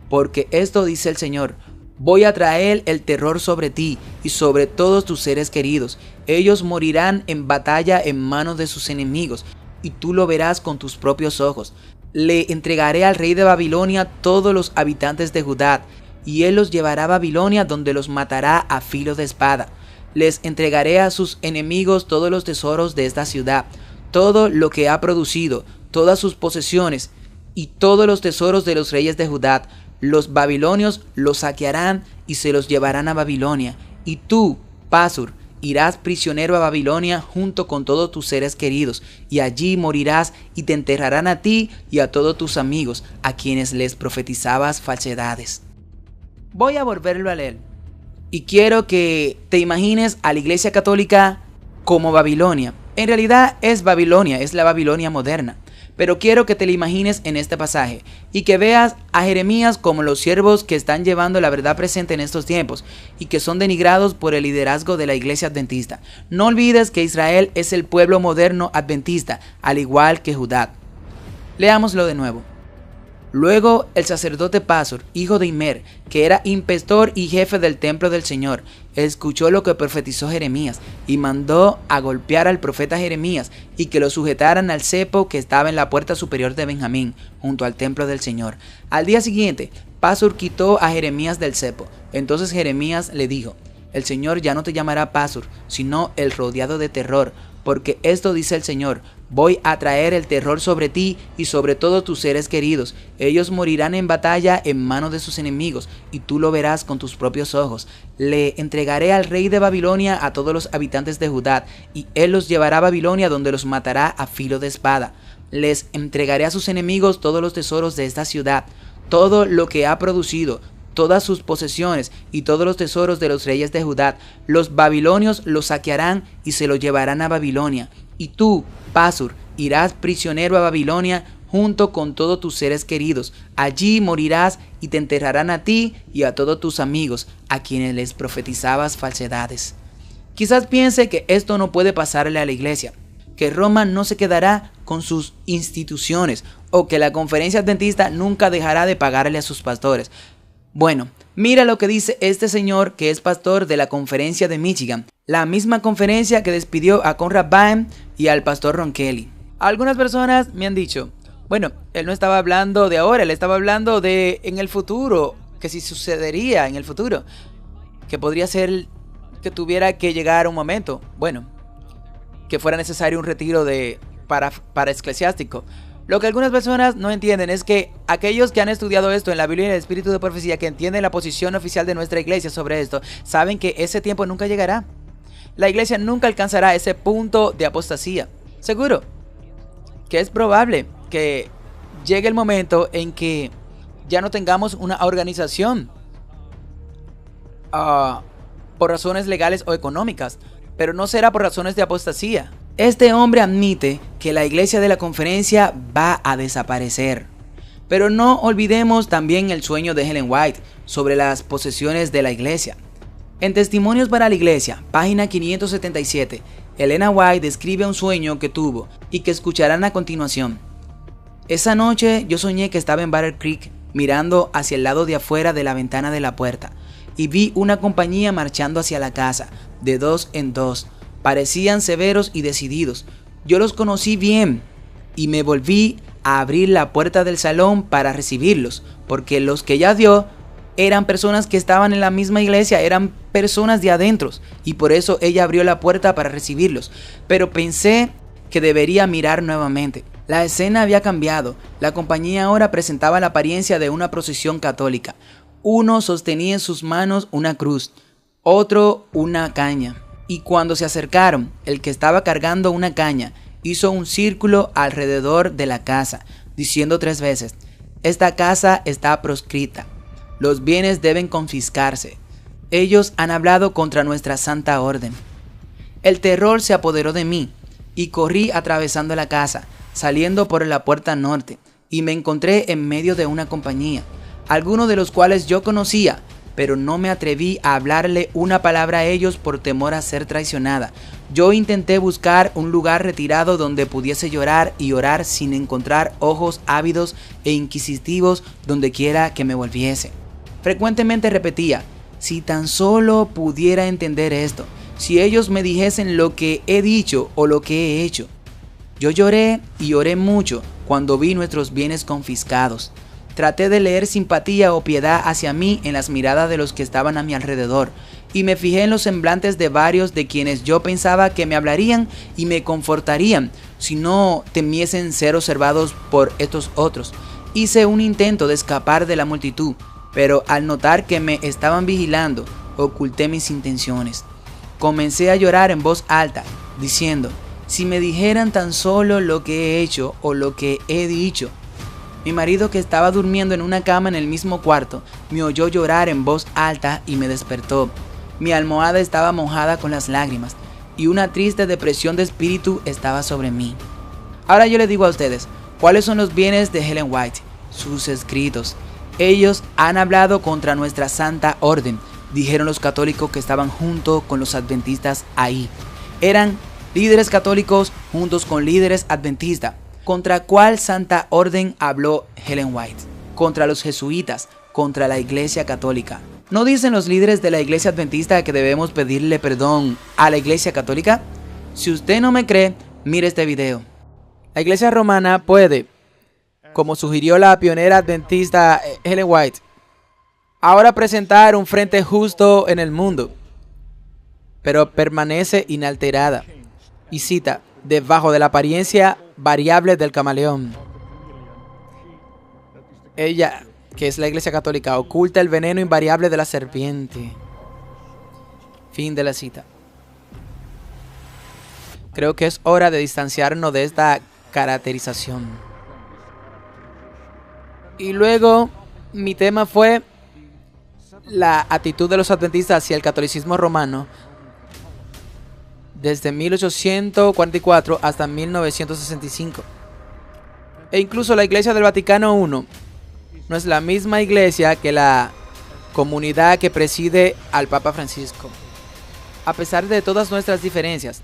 Porque esto dice el Señor: voy a traer el terror sobre ti y sobre todos tus seres queridos. Ellos morirán en batalla en manos de sus enemigos, y tú lo verás con tus propios ojos. Le entregaré al rey de Babilonia todos los habitantes de Judá, y él los llevará a Babilonia, donde los matará a filo de espada. Les entregaré a sus enemigos todos los tesoros de esta ciudad, todo lo que ha producido, todas sus posesiones y todos los tesoros de los reyes de Judá. Los babilonios los saquearán y se los llevarán a Babilonia. Y tú, Pasur, irás prisionero a Babilonia junto con todos tus seres queridos, y allí morirás y te enterrarán a ti y a todos tus amigos, a quienes les profetizabas falsedades. Voy a volverlo a leer. Y quiero que te imagines a la iglesia católica como Babilonia. En realidad es Babilonia, es la Babilonia moderna. Pero quiero que te la imagines en este pasaje y que veas a Jeremías como los siervos que están llevando la verdad presente en estos tiempos y que son denigrados por el liderazgo de la iglesia adventista. No olvides que Israel es el pueblo moderno adventista, al igual que Judá. Leámoslo de nuevo. Luego el sacerdote Pasur, hijo de Immer, que era inspector y jefe del templo del Señor, escuchó lo que profetizó Jeremías y mandó a golpear al profeta Jeremías y que lo sujetaran al cepo que estaba en la puerta superior de Benjamín, junto al templo del Señor. Al día siguiente, Pasur quitó a Jeremías del cepo. Entonces Jeremías le dijo: el Señor ya no te llamará Pasur, sino el rodeado de terror, porque esto dice el Señor: voy a traer el terror sobre ti y sobre todos tus seres queridos. Ellos morirán en batalla en manos de sus enemigos, y tú lo verás con tus propios ojos. Le entregaré al rey de Babilonia a todos los habitantes de Judá, y él los llevará a Babilonia, donde los matará a filo de espada. Les entregaré a sus enemigos todos los tesoros de esta ciudad, todo lo que ha producido, todas sus posesiones y todos los tesoros de los reyes de Judá. Los babilonios los saquearán y se lo llevarán a Babilonia. Y tú, Pasur, irás prisionero a Babilonia junto con todos tus seres queridos. Allí morirás y te enterrarán a ti y a todos tus amigos, a quienes les profetizabas falsedades. Quizás piense que esto no puede pasarle a la iglesia, que Roma no se quedará con sus instituciones, o que la Conferencia Adventista nunca dejará de pagarle a sus pastores. Bueno, mira lo que dice este señor que es pastor de la Conferencia de Michigan, la misma conferencia que despidió a Conrad Baum y al pastor Ron Kelly. Algunas personas me han dicho, bueno, él no estaba hablando de ahora, él estaba hablando de en el futuro, que si sucedería en el futuro, que podría ser que tuviera que llegar un momento, bueno, que fuera necesario un retiro para eclesiástico. Lo que algunas personas no entienden es que aquellos que han estudiado esto en la Biblia y en el Espíritu de Profecía, que entienden la posición oficial de nuestra iglesia sobre esto, saben que ese tiempo nunca llegará. La iglesia nunca alcanzará ese punto de apostasía. Seguro que es probable que llegue el momento en que ya no tengamos una organización por razones legales o económicas, pero no será por razones de apostasía. Este hombre admite que la iglesia de la conferencia va a desaparecer. Pero no olvidemos también el sueño de Ellen White sobre las posesiones de la iglesia. En Testimonios para la Iglesia, página 577, Elena White describe un sueño que tuvo y que escucharán a continuación. Esa noche yo soñé que estaba en Battle Creek mirando hacia el lado de afuera de la ventana de la puerta y vi una compañía marchando hacia la casa, de dos en dos. Parecían severos y decididos. Yo los conocí bien y me volví a abrir la puerta del salón para recibirlos, porque los que ella vio eran personas que estaban en la misma iglesia, eran personas de adentro, y por eso ella abrió la puerta para recibirlos. Pero pensé que debería mirar nuevamente. La escena había cambiado. La compañía ahora presentaba la apariencia de una procesión católica. Uno sostenía en sus manos una cruz, otro una caña. Y cuando se acercaron, el que estaba cargando una caña hizo un círculo alrededor de la casa, diciendo 3 veces: esta casa está proscrita, los bienes deben confiscarse, ellos han hablado contra nuestra santa orden. El terror se apoderó de mí, y corrí atravesando la casa, saliendo por la puerta norte, y me encontré en medio de una compañía, algunos de los cuales yo conocía, pero no me atreví a hablarle una palabra a ellos por temor a ser traicionada. Yo intenté buscar un lugar retirado donde pudiese llorar y orar sin encontrar ojos ávidos e inquisitivos donde quiera que me volviese. Frecuentemente repetía: si tan solo pudiera entender esto, si ellos me dijesen lo que he dicho o lo que he hecho. Yo lloré y oré mucho cuando vi nuestros bienes confiscados. Traté de leer simpatía o piedad hacia mí en las miradas de los que estaban a mi alrededor, y me fijé en los semblantes de varios de quienes yo pensaba que me hablarían y me confortarían si no temiesen ser observados por estos otros. Hice un intento de escapar de la multitud, pero al notar que me estaban vigilando, oculté mis intenciones. Comencé a llorar en voz alta, diciendo: si me dijeran tan solo lo que he hecho o lo que he dicho. Mi marido, que estaba durmiendo en una cama en el mismo cuarto, me oyó llorar en voz alta y me despertó. Mi almohada estaba mojada con las lágrimas y una triste depresión de espíritu estaba sobre mí. Ahora yo les digo a ustedes, ¿cuáles son los bienes de Ellen White? Sus escritos. Ellos han hablado contra nuestra santa orden, dijeron los católicos que estaban junto con los adventistas ahí. Eran líderes católicos juntos con líderes adventistas. ¿Contra cuál santa orden habló Ellen White? Contra los jesuitas, contra la iglesia católica. ¿No dicen los líderes de la iglesia adventista que debemos pedirle perdón a la iglesia católica? Si usted no me cree, mire este video. La iglesia romana puede, como sugirió la pionera adventista Ellen White, ahora presentar un frente justo en el mundo, pero permanece inalterada. Y cita, debajo de la apariencia variable del camaleón. Ella, que es la Iglesia Católica, oculta el veneno invariable de la serpiente. Fin de la cita. Creo que es hora de distanciarnos de esta caracterización. Y luego, mi tema fue la actitud de los adventistas hacia el catolicismo romano desde 1844 hasta 1965. E incluso la Iglesia del Vaticano I no es la misma iglesia que la comunidad que preside al Papa Francisco. A pesar de todas nuestras diferencias,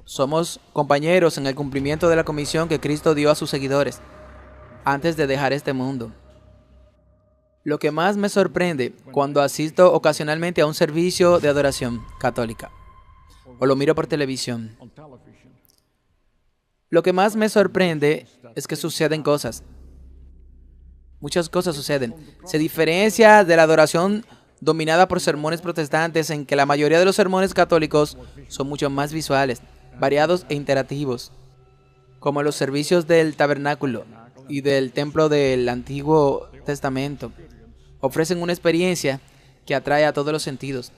somos compañeros en el cumplimiento de la comisión que Cristo dio a sus seguidores antes de dejar este mundo. Lo que más me sorprende cuando asisto ocasionalmente a un servicio de adoración católica o lo miro por televisión, lo que más me sorprende es que suceden cosas. Muchas cosas suceden. Se diferencia de la adoración dominada por sermones protestantes, en que la mayoría de los sermones católicos son mucho más visuales, variados e interactivos, como los servicios del tabernáculo y del templo del Antiguo Testamento. Ofrecen una experiencia que atrae a todos los sentidos.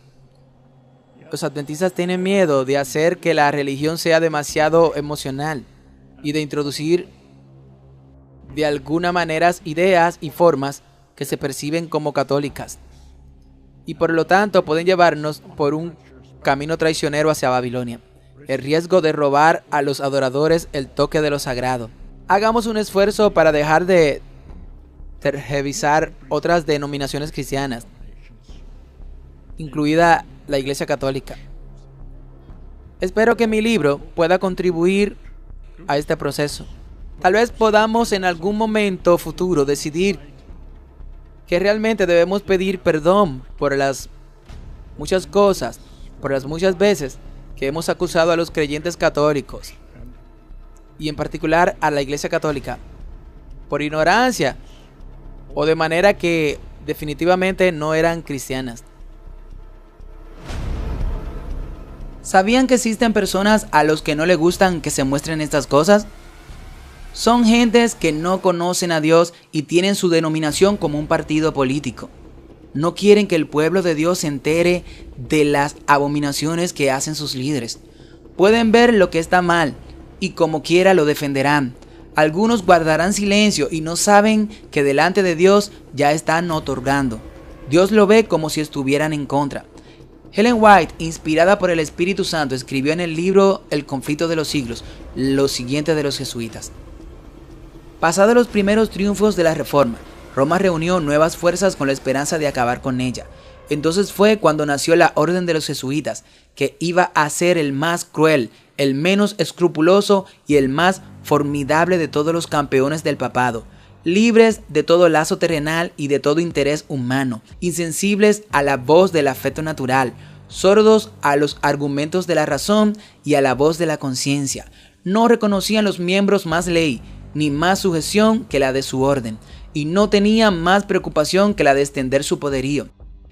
Los adventistas tienen miedo de hacer que la religión sea demasiado emocional y de introducir de alguna manera ideas y formas que se perciben como católicas, y por lo tanto pueden llevarnos por un camino traicionero hacia Babilonia. El riesgo de robar a los adoradores el toque de lo sagrado. Hagamos un esfuerzo para dejar de tergiversar otras denominaciones cristianas, incluida la Iglesia Católica. Espero que mi libro pueda contribuir a este proceso. Tal vez podamos en algún momento futuro decidir que realmente debemos pedir perdón por las muchas cosas, por las muchas veces que hemos acusado a los creyentes católicos, y en particular a la Iglesia Católica, por ignorancia o de manera que definitivamente no eran cristianas. ¿Sabían que existen personas a los que no les gustan que se muestren estas cosas? Son gentes que no conocen a Dios y tienen su denominación como un partido político. No quieren que el pueblo de Dios se entere de las abominaciones que hacen sus líderes. Pueden ver lo que está mal y como quiera lo defenderán. Algunos guardarán silencio y no saben que delante de Dios ya están otorgando. Dios lo ve como si estuvieran en contra. Ellen White, inspirada por el Espíritu Santo, escribió en el libro El conflicto de los siglos lo siguiente de los jesuitas. Pasados los primeros triunfos de la Reforma, Roma reunió nuevas fuerzas con la esperanza de acabar con ella. Entonces fue cuando nació la Orden de los Jesuitas, que iba a ser el más cruel, el menos escrupuloso y el más formidable de todos los campeones del papado, libres de todo lazo terrenal y de todo interés humano, insensibles a la voz del afecto natural, sordos a los argumentos de la razón y a la voz de la conciencia. No reconocían los miembros más ley, ni más sujeción que la de su orden, y no tenían más preocupación que la de extender su poderío.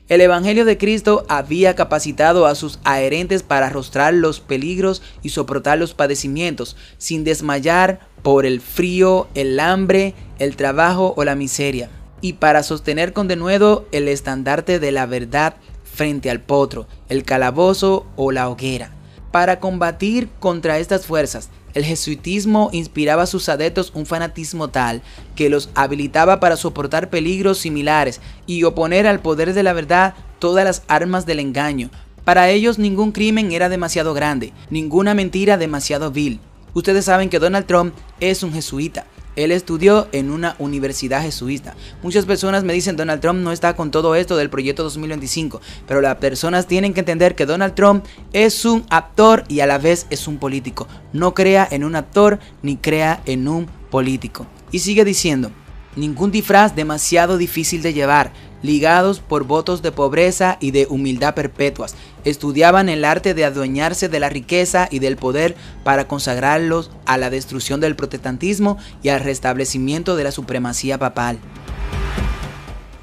El Evangelio de Cristo había capacitado a sus adherentes para arrostrar los peligros y soportar los padecimientos, sin desmayar por el frío, el hambre, el trabajo o la miseria, y para sostener con denuedo el estandarte de la verdad frente al potro, el calabozo o la hoguera. Para combatir contra estas fuerzas, el jesuitismo inspiraba a sus adeptos un fanatismo tal que los habilitaba para soportar peligros similares y oponer al poder de la verdad todas las armas del engaño. Para ellos ningún crimen era demasiado grande, ninguna mentira demasiado vil. Ustedes saben que Donald Trump es un jesuita. Él estudió en una universidad jesuita. Muchas personas me dicen Donald Trump no está con todo esto del proyecto 2025, pero las personas tienen que entender que Donald Trump es un actor y a la vez es un político. No crea en un actor ni crea en un político. Y sigue diciendo, ningún disfraz demasiado difícil de llevar, ligados por votos de pobreza y de humildad perpetuas. Estudiaban el arte de adueñarse de la riqueza y del poder para consagrarlos a la destrucción del protestantismo y al restablecimiento de la supremacía papal.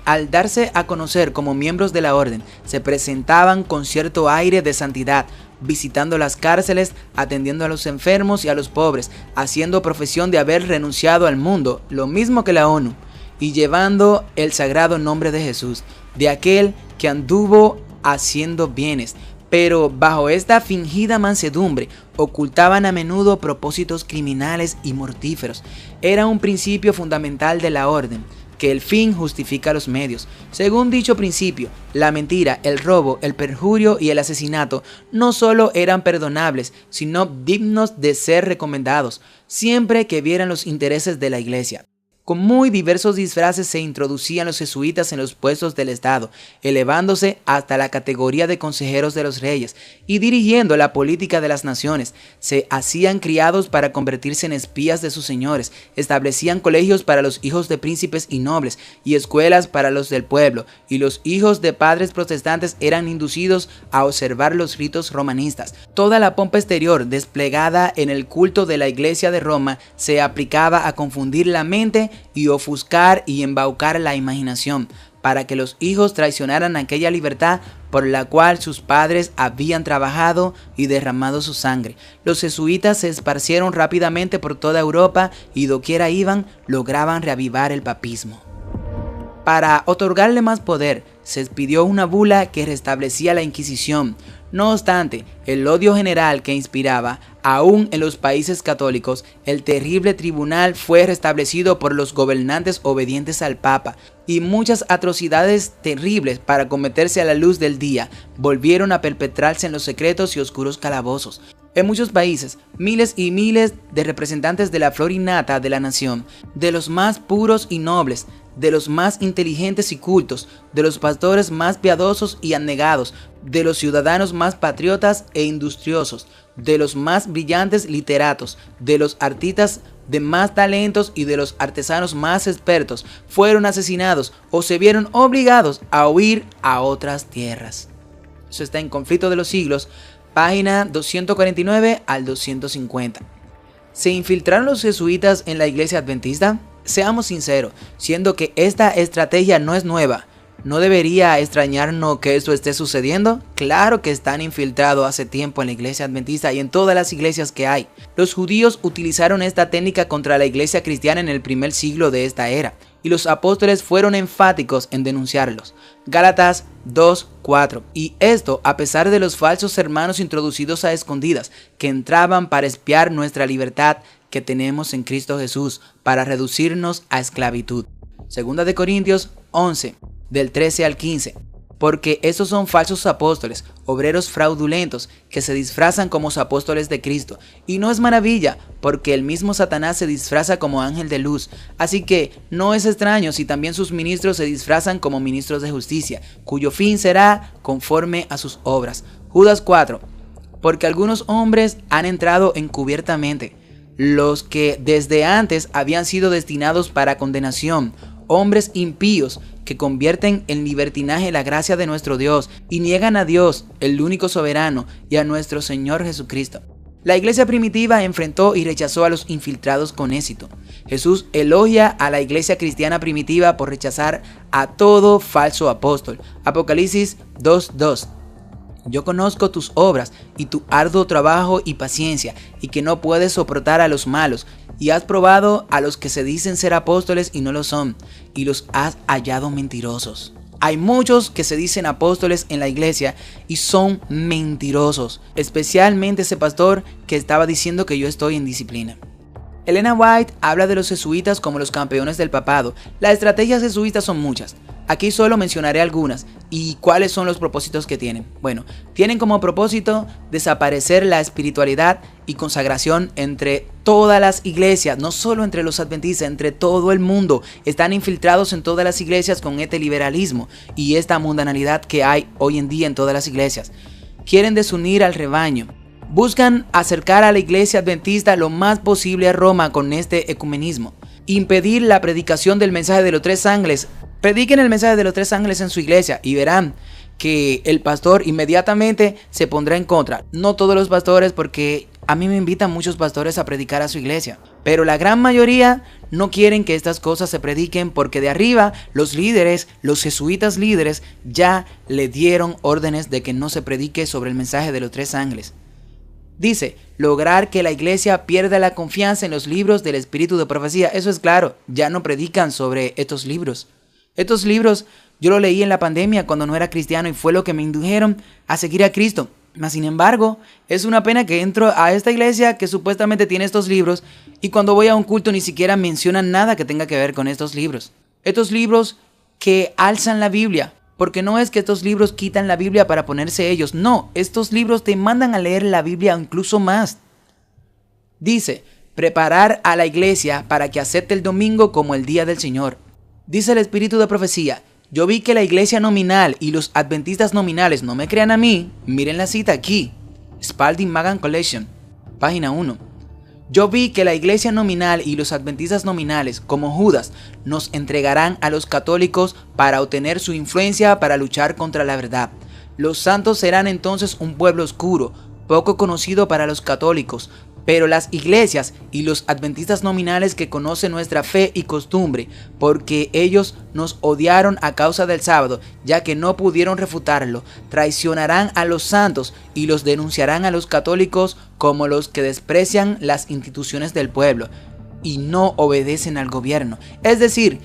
Al darse a conocer como miembros de la orden, se presentaban con cierto aire de santidad, visitando las cárceles, atendiendo a los enfermos y a los pobres, haciendo profesión de haber renunciado al mundo, lo mismo que la ONU, y llevando el sagrado nombre de Jesús, de aquel que anduvo haciendo bienes, pero bajo esta fingida mansedumbre ocultaban a menudo propósitos criminales y mortíferos. Era un principio fundamental de la orden, que el fin justifica los medios. Según dicho principio, la mentira, el robo, el perjurio y el asesinato no solo eran perdonables, sino dignos de ser recomendados, siempre que vieran los intereses de la Iglesia. Con muy diversos disfraces se introducían los jesuitas en los puestos del Estado, elevándose hasta la categoría de consejeros de los reyes y dirigiendo la política de las naciones. Se hacían criados para convertirse en espías de sus señores, establecían colegios para los hijos de príncipes y nobles y escuelas para los del pueblo, y los hijos de padres protestantes eran inducidos a observar los ritos romanistas. Toda la pompa exterior desplegada en el culto de la Iglesia de Roma se aplicaba a confundir la mente y ofuscar y embaucar la imaginación, para que los hijos traicionaran aquella libertad por la cual sus padres habían trabajado y derramado su sangre. Los jesuitas se esparcieron rápidamente por toda Europa y doquiera iban, lograban reavivar el papismo. Para otorgarle más poder, se expidió una bula que restablecía la Inquisición. No obstante, el odio general que inspiraba, aún en los países católicos, el terrible tribunal fue restablecido por los gobernantes obedientes al Papa, y muchas atrocidades terribles para cometerse a la luz del día volvieron a perpetrarse en los secretos y oscuros calabozos. En muchos países, miles y miles de representantes de la flor innata de la nación, de los más puros y nobles, de los más inteligentes y cultos, de los pastores más piadosos y abnegados, de los ciudadanos más patriotas e industriosos, de los más brillantes literatos, de los artistas de más talentos y de los artesanos más expertos, fueron asesinados o se vieron obligados a huir a otras tierras. Eso está en Conflicto de los Siglos, página 249 al 250. ¿Se infiltraron los jesuitas en la iglesia adventista? Seamos sinceros, siendo que esta estrategia no es nueva, ¿no debería extrañarnos que esto esté sucediendo? Claro que están infiltrados hace tiempo en la iglesia adventista y en todas las iglesias que hay. Los judíos utilizaron esta técnica contra la iglesia cristiana en el primer siglo de esta era, y los apóstoles fueron enfáticos en denunciarlos. Gálatas 2:4. Y esto a pesar de los falsos hermanos introducidos a escondidas, que entraban para espiar nuestra libertad que tenemos en Cristo Jesús, para reducirnos a esclavitud. Segunda de Corintios 11, del 13 al 15. Porque estos son falsos apóstoles, obreros fraudulentos, que se disfrazan como los apóstoles de Cristo. Y no es maravilla, porque el mismo Satanás se disfraza como ángel de luz. Así que no es extraño si también sus ministros se disfrazan como ministros de justicia, cuyo fin será conforme a sus obras. Judas 4. Porque algunos hombres han entrado encubiertamente, los que desde antes habían sido destinados para condenación, hombres impíos que convierten en libertinaje la gracia de nuestro Dios y niegan a Dios, el único soberano, y a nuestro Señor Jesucristo. La iglesia primitiva enfrentó y rechazó a los infiltrados con éxito. Jesús elogia a la iglesia cristiana primitiva por rechazar a todo falso apóstol. Apocalipsis 2:2. Yo conozco tus obras y tu arduo trabajo y paciencia, y que no puedes soportar a los malos, y has probado a los que se dicen ser apóstoles y no lo son, y los has hallado mentirosos. Hay muchos que se dicen apóstoles en la iglesia y son mentirosos, especialmente ese pastor que estaba diciendo que yo estoy en disciplina. Elena White habla de los jesuitas como los campeones del papado. Las estrategias jesuitas son muchas. Aquí solo mencionaré algunas. ¿Y cuáles son los propósitos que tienen? Bueno, tienen como propósito desaparecer la espiritualidad y consagración entre todas las iglesias, no solo entre los adventistas, entre todo el mundo. Están infiltrados en todas las iglesias con este liberalismo y esta mundanalidad que hay hoy en día en todas las iglesias. Quieren desunir al rebaño. Buscan acercar a la iglesia adventista lo más posible a Roma con este ecumenismo. Impedir la predicación del mensaje de los tres ángeles. Prediquen el mensaje de los tres ángeles en su iglesia y verán que el pastor inmediatamente se pondrá en contra. No todos los pastores, porque a mí me invitan muchos pastores a predicar a su iglesia, Pero la gran mayoría no quieren que estas cosas se prediquen porque de arriba los líderes, los jesuitas líderes, ya le dieron órdenes de que no se predique sobre el mensaje de los 3 ángeles. Dice, lograr que la iglesia pierda la confianza en los libros del espíritu de profecía. Eso es claro, ya no predican sobre estos libros. Estos libros yo los leí en la pandemia cuando no era cristiano y fue lo que me indujeron a seguir a Cristo. Mas sin embargo, es una pena que entro a esta iglesia que supuestamente tiene estos libros y cuando voy a un culto ni siquiera mencionan nada que tenga que ver con estos libros. Estos libros que alzan la Biblia. Porque no es que estos libros quitan la Biblia para ponerse ellos. No, estos libros te mandan a leer la Biblia incluso más. Dice, preparar a la iglesia para que acepte el domingo como el día del Señor. Dice el espíritu de profecía, yo vi que la iglesia nominal y los adventistas nominales, no me crean a mí, miren la cita aquí. Spalding Magan Collection, página 1. Yo vi que la iglesia nominal y los adventistas nominales, como Judas, nos entregarán a los católicos para obtener su influencia para luchar contra la verdad. Los santos serán entonces un pueblo oscuro, poco conocido para los católicos, pero las iglesias y los adventistas nominales que conocen nuestra fe y costumbre, porque ellos nos odiaron a causa del sábado, ya que no pudieron refutarlo, traicionarán a los santos y los denunciarán a los católicos como los que desprecian las instituciones del pueblo y no obedecen al gobierno. Es decir,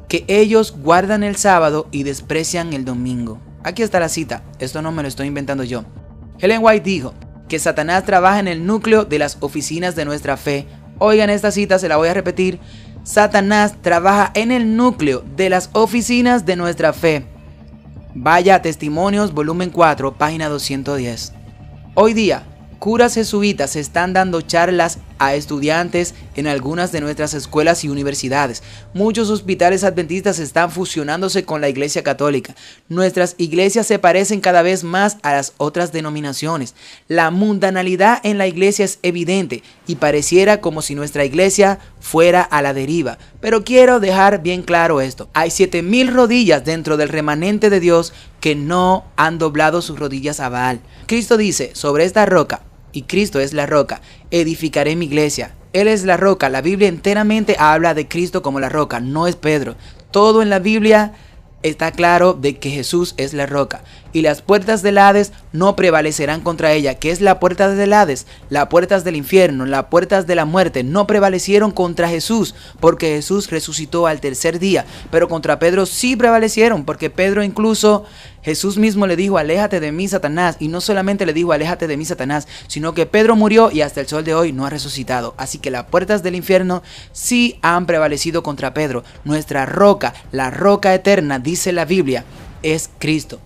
que ellos guardan el sábado y desprecian el domingo. Aquí está la cita, esto no me lo estoy inventando yo. Ellen White dijo que Satanás trabaja en el núcleo de las oficinas de nuestra fe. Oigan esta cita, se la voy a repetir. Satanás trabaja en el núcleo de las oficinas de nuestra fe. Vaya a Testimonios, volumen 4, página 210. Hoy día, curas jesuitas están dando charlas a estudiantes en algunas de nuestras escuelas y universidades. Muchos hospitales adventistas están fusionándose con la iglesia católica. Nuestras iglesias se parecen cada vez más a las otras denominaciones. La mundanalidad en la iglesia es evidente y pareciera como si nuestra iglesia fuera a la deriva. Pero quiero dejar bien claro esto. Hay 7,000 rodillas dentro del remanente de Dios que no han doblado sus rodillas a Baal. Cristo dice, sobre esta roca, y Cristo es la roca, edificaré mi iglesia. Él es la roca. La Biblia enteramente habla de Cristo como la roca, no es Pedro. Todo en la Biblia está claro de que Jesús es la roca. Y las puertas del Hades no prevalecerán contra ella. ¿Qué es la puerta del Hades? Las puertas del infierno, las puertas de la muerte no prevalecieron contra Jesús, porque Jesús resucitó al tercer día. Pero contra Pedro sí prevalecieron, porque Pedro incluso, Jesús mismo le dijo, aléjate de mí, Satanás. Y no solamente le dijo, aléjate de mí, Satanás, sino que Pedro murió y hasta el sol de hoy no ha resucitado. Así que las puertas del infierno sí han prevalecido contra Pedro. Nuestra roca, la roca eterna, dice la Biblia, es Cristo.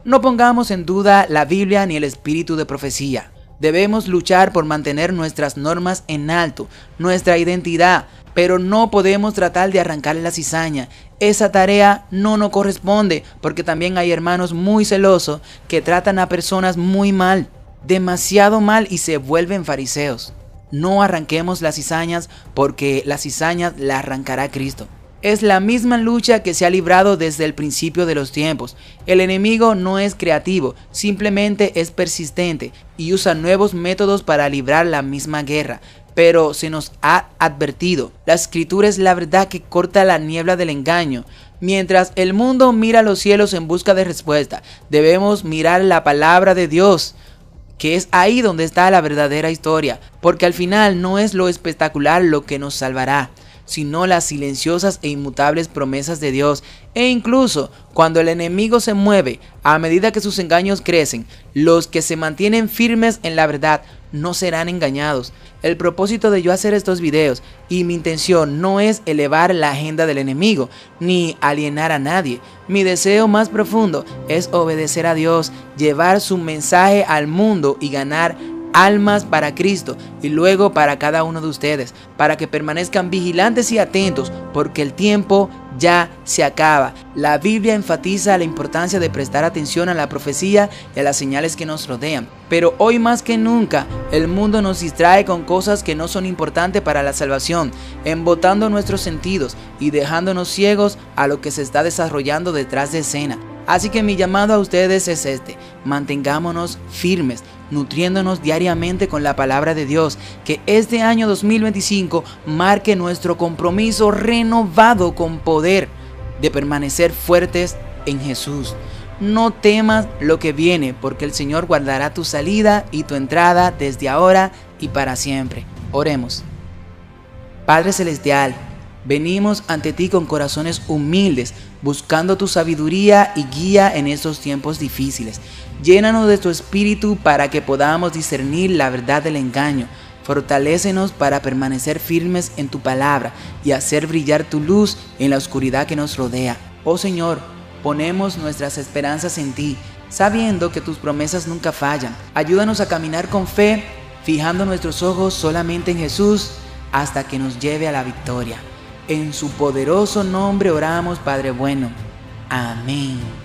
No pongamos en duda la Biblia ni el espíritu de profecía. Debemos luchar por mantener nuestras normas en alto, nuestra identidad, pero no podemos tratar de arrancarle la cizaña. Esa tarea no nos corresponde, porque también hay hermanos muy celosos que tratan a personas muy mal, demasiado mal, y se vuelven fariseos. No arranquemos las cizañas, porque las cizañas las arrancará Cristo. Es la misma lucha que se ha librado desde el principio de los tiempos. El enemigo no es creativo, simplemente es persistente y usa nuevos métodos para librar la misma guerra. Pero se nos ha advertido, la escritura es la verdad que corta la niebla del engaño. Mientras el mundo mira los cielos en busca de respuesta, debemos mirar la palabra de Dios, que es ahí donde está la verdadera historia, porque al final no es lo espectacular lo que nos salvará, sino las silenciosas e inmutables promesas de Dios. E incluso cuando el enemigo se mueve, a medida que sus engaños crecen, los que se mantienen firmes en la verdad no serán engañados. El propósito de yo hacer estos videos y mi intención no es elevar la agenda del enemigo ni alienar a nadie. Mi deseo más profundo es obedecer a Dios, llevar su mensaje al mundo y ganar almas para Cristo y luego para cada uno de ustedes, para que permanezcan vigilantes y atentos, porque el tiempo ya se acaba. La Biblia enfatiza la importancia de prestar atención a la profecía y a las señales que nos rodean, pero hoy más que nunca el mundo nos distrae con cosas que no son importantes para la salvación, embotando nuestros sentidos y dejándonos ciegos a lo que se está desarrollando detrás de escena. Así que mi llamado a ustedes es este: mantengámonos firmes, nutriéndonos diariamente con la palabra de Dios, que este año 2025 marque nuestro compromiso renovado con poder de permanecer fuertes en Jesús. No temas lo que viene, porque el Señor guardará tu salida y tu entrada desde ahora y para siempre. Oremos. Padre Celestial, venimos ante ti con corazones humildes, buscando tu sabiduría y guía en estos tiempos difíciles. Llénanos de tu espíritu para que podamos discernir la verdad del engaño. Fortalécenos para permanecer firmes en tu palabra y hacer brillar tu luz en la oscuridad que nos rodea. Oh Señor, ponemos nuestras esperanzas en ti, sabiendo que tus promesas nunca fallan. Ayúdanos a caminar con fe, fijando nuestros ojos solamente en Jesús, hasta que nos lleve a la victoria. En su poderoso nombre oramos, Padre bueno. Amén.